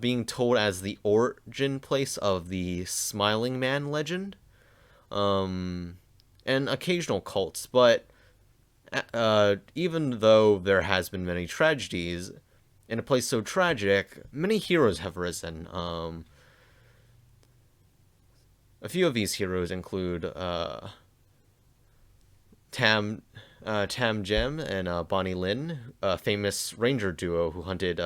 being told as the origin place of the Smiling Man legend, and occasional cults. But even though there has been many tragedies, in a place so tragic, many heroes have risen. A few of these heroes include Tam Gem and Bonnie Lin, a famous ranger duo who hunted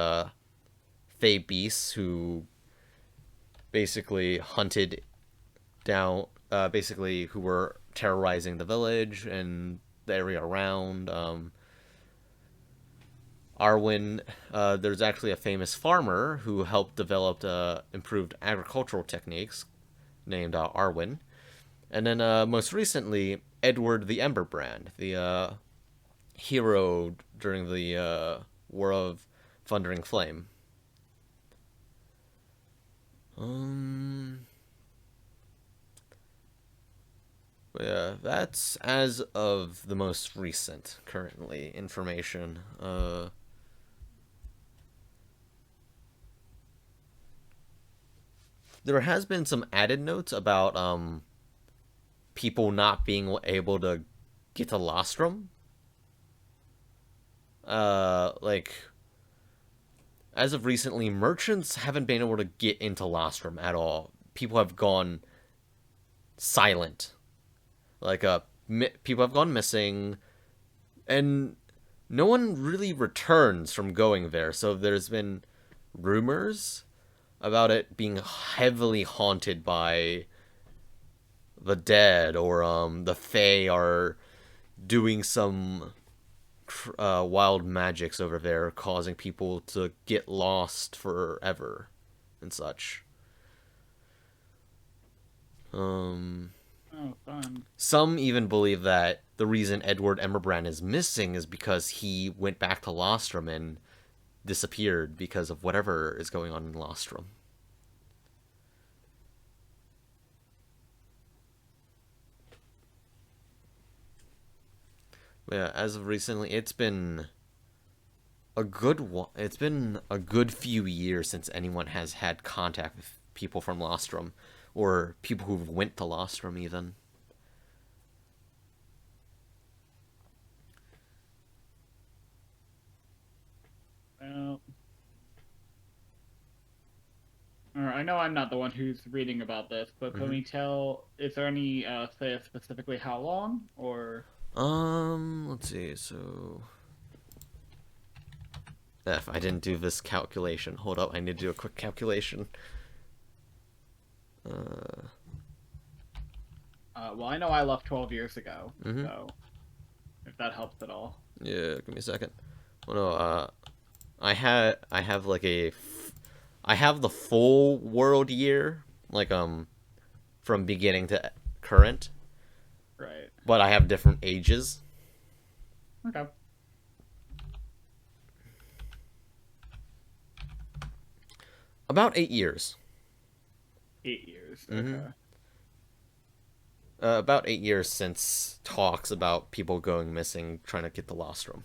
Fey beasts, who basically hunted down, who were terrorizing the village and the area around. Arwen, there's actually a famous farmer who helped develop improved agricultural techniques named Arwen. And then most recently, Edward the Emberbrand, the hero during the War of Thundering Flame. Yeah, that's as of the most recent, currently, information. There has been some added notes about people not being able to get to Lostrum. Like, as of recently, merchants haven't been able to get into Lostrum at all. People have gone silent. Like, people have gone missing, and no one really returns from going there. So there's been rumors about it being heavily haunted by the dead, or the Fae are doing some wild magics over there, causing people to get lost forever and such. Oh, fun. Some even believe that the reason Edward Emberbrand is missing is because he went back to Lostrum and disappeared because of whatever is going on in Lostrum. Yeah, as of recently, it's been a good few years since anyone has had contact with people from Lostrum, or people who went to Lostrum even. Well, I know I'm not the one who's reading about this, but can we tell? Is there any say specifically how long, or? Let's see. So, if I didn't do this calculation, hold up, I need to do a quick calculation. Well, I know I left 12 years ago, Mhm. so if that helps at all. Yeah, give me a second. Oh no, I have like I have the full world year, like from beginning to current, Right. but I have different ages. Okay. About 8 years. 8 years. Mhm. Okay. About 8 years since talks about people going missing, trying to get the Lostrum.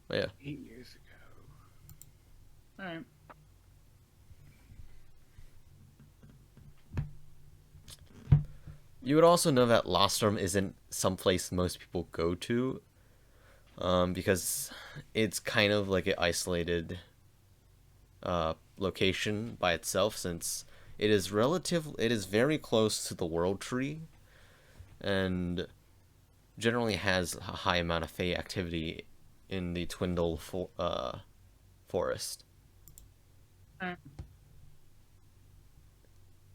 But yeah. 8 years ago. All right. You would also know that Lostrum isn't someplace most people go to, because it's kind of like an isolated location by itself, since it is very close to the World Tree, and generally has a high amount of Fey activity in the Twindle forest. Alright.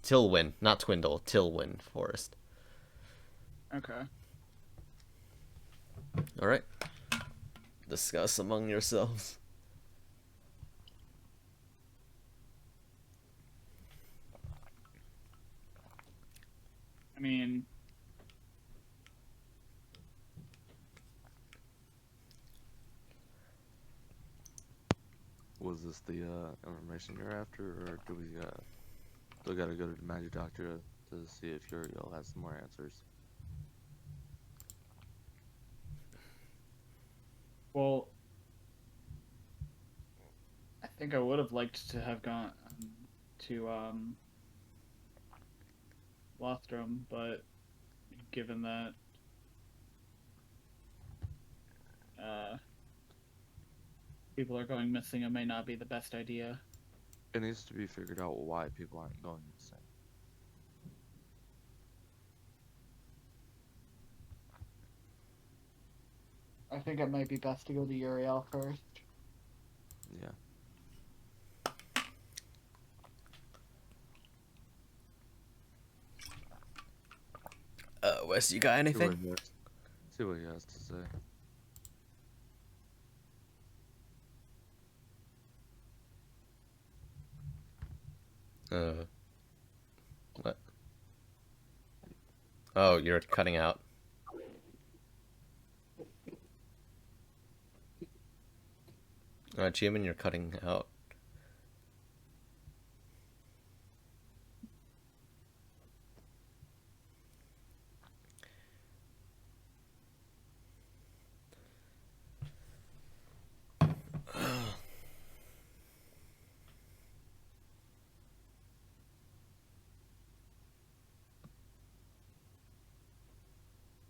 Tilwyn, not Twindle, Tilwyn forest. Okay. All right. Discuss among yourselves. mean, Was this the information you're after, or do we still gotta go to the magic doctor to see if Uriel has some more answers? well, I think I would have liked to have gone to Lothram, but given that people are going missing, it may not be the best idea. It needs to be figured out why people aren't going missing. I think it might be best to go to Uriel first. Yeah. Wes, you got See anything? what he has to say. What? Oh, you're cutting out. Chiman, you're cutting out.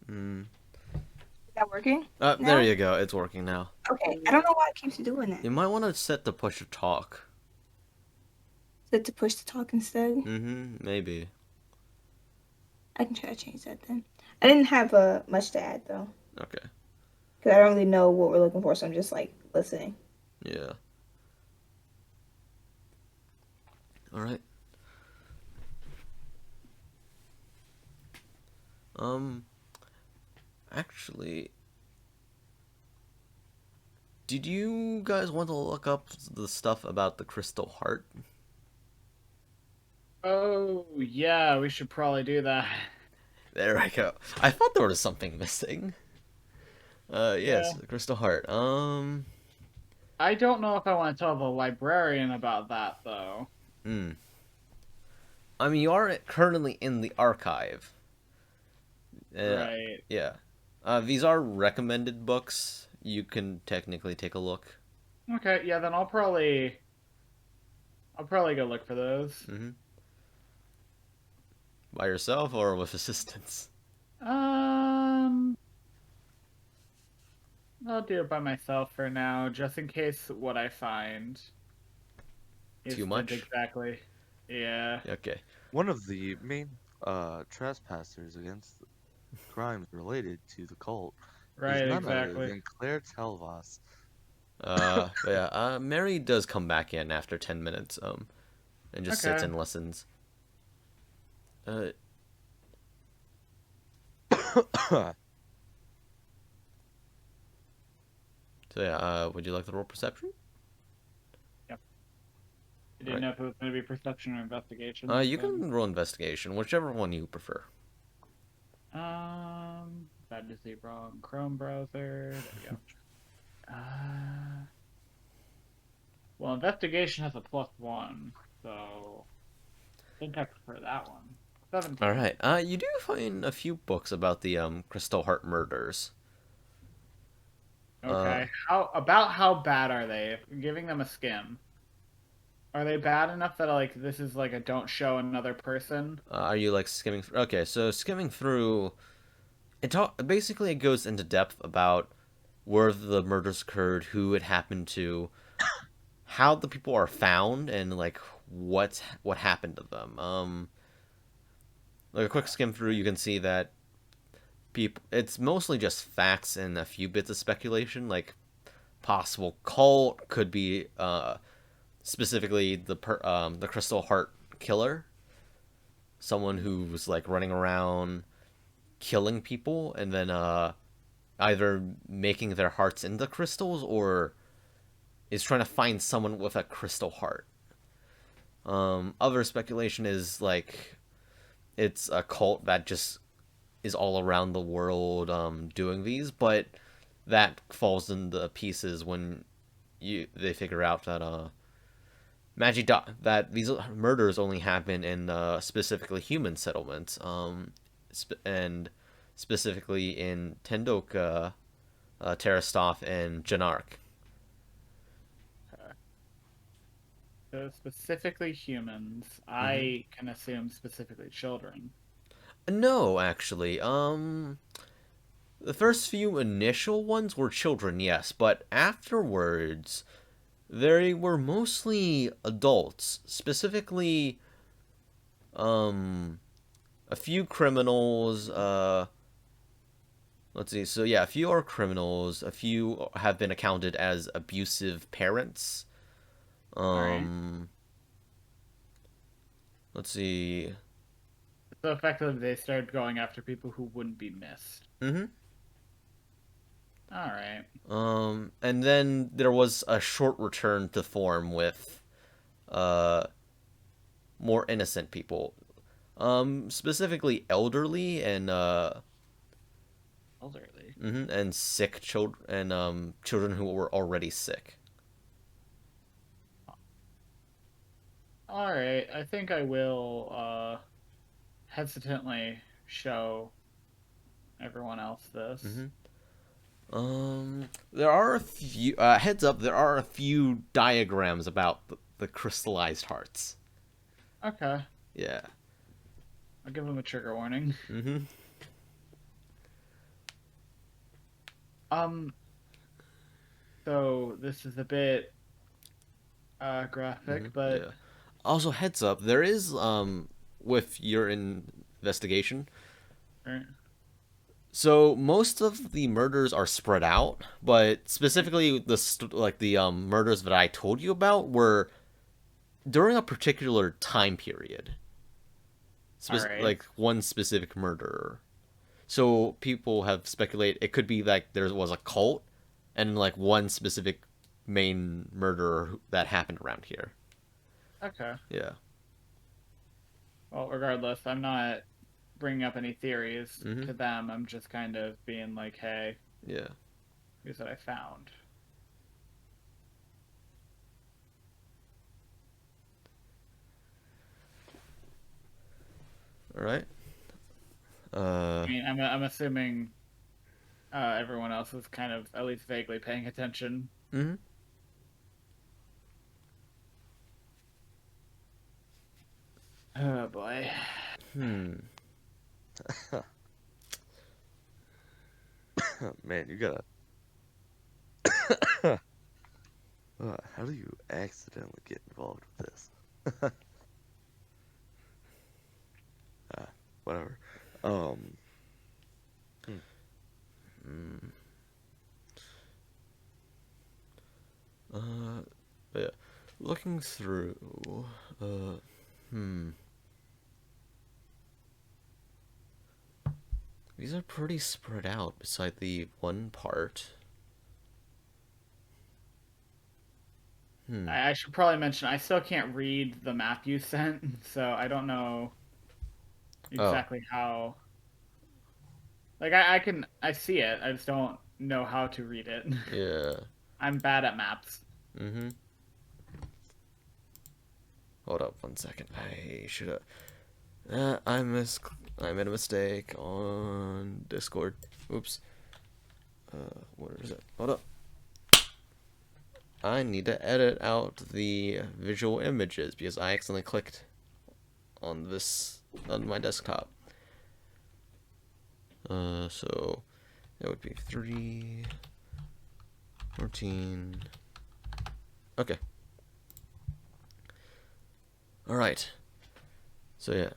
Is that working? There No? you go. It's working now. Okay. I don't know why it keeps doing that. You might want to set the push to talk. Set to push to talk instead. Maybe. I can try to change that then. I didn't have much to add though, Okay. because I don't really know what we're looking for, so I'm just like listening. Yeah. All right. Actually, did you guys want to look up the stuff about the crystal heart? Oh, yeah, we should probably do that. There I go. I thought there was something missing. Yes, Yeah. the crystal heart. I don't know if I want to tell the librarian about that, though. I mean, you are currently in the archive. Right. Yeah. These are recommended books. You can technically take a look. Okay, yeah, then I'll probably go look for those. By yourself or with assistance? I'll do it by myself for now, just in case what I find Too much? exactly. Yeah. Okay. One of the main trespassers against crimes related to the cult Right, is none exactly. other than Claire Telvas. But yeah, Mary does come back in after 10 minutes, and just sits Okay. and listens. So yeah, would you like to roll perception? Yep. I didn't know if it was going to be perception or investigation. You can roll investigation, whichever one you prefer. That is the wrong Chrome browser. There we go. Well, investigation has a +1, so I think I prefer that one. 17. All right. You do find a few books about the Crystal Heart murders. Okay. How bad are they? If giving them a skim. Are they bad enough that like this is like a don't show another person? Are you like skimming? Okay, so skimming through, basically it goes into depth about where the murders occurred, who it happened to, how the people are found, and like what happened to them. Like a quick skim through, you can see that it's mostly just facts and a few bits of speculation, like possible cult, could be specifically the Crystal Heart killer, someone who's like running around killing people and then either making their hearts into crystals or is trying to find someone with a crystal heart. Other speculation is like it's a cult that just is all around the world doing these, but that falls into pieces when they figure out that that these murders only happen in specifically human settlements, and specifically in Tendoka, Terastov, and Janark. So specifically humans. I can assume specifically children. No, actually, the first few initial ones were children, yes, but afterwards, they were mostly adults, specifically, a few criminals, let's see, so yeah, a few are criminals, a few have been accounted as abusive parents, Alright. let's see, So effectively, they started going after people who wouldn't be missed. Alright. and then there was a short return to form with, more innocent people. Specifically elderly and Elderly. and sick children and children who were already sick. Alright, I think I will hesitantly show everyone else this. There are a few heads up. There are a few diagrams about the crystallized hearts. Okay. Yeah. I'll give them a trigger warning. So this is a bit graphic, but Yeah. Also, heads up. There is with your investigation. right. So most of the murders are spread out, but specifically the murders that I told you about were during a particular time period. Alright. Like one specific murderer. So people have speculated it could be like there was a cult and like one specific main murderer that happened around here. Okay. Yeah. Well, regardless, I'm not bringing up any theories to them. I'm just kind of being like, hey, Yeah. here's what I found. All right. I mean, I'm assuming everyone else is kind of at least vaguely paying attention. Oh boy. Man, you gotta. How do you accidentally get involved with this? Whatever. But yeah. Looking through, these are pretty spread out beside the one part. I should probably mention I still can't read the map you sent, so I don't know exactly how. Like I see it, I just don't know how to read it. Yeah. I'm bad at maps. Hold up 1 second. I should have. I made a mistake on Discord. Oops. Where is it? Hold up. I need to edit out the visual images because I accidentally clicked on this on my desktop. So that would be 3, 14. Okay. All right. So yeah.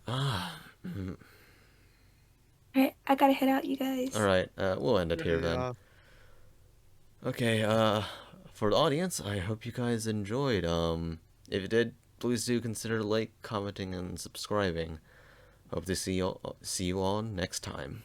Alright, I gotta head out, you guys. All right. We'll end it here then. Okay. For the audience, I hope you guys enjoyed. If you did, please do consider commenting, and subscribing. Hope to see you all next time.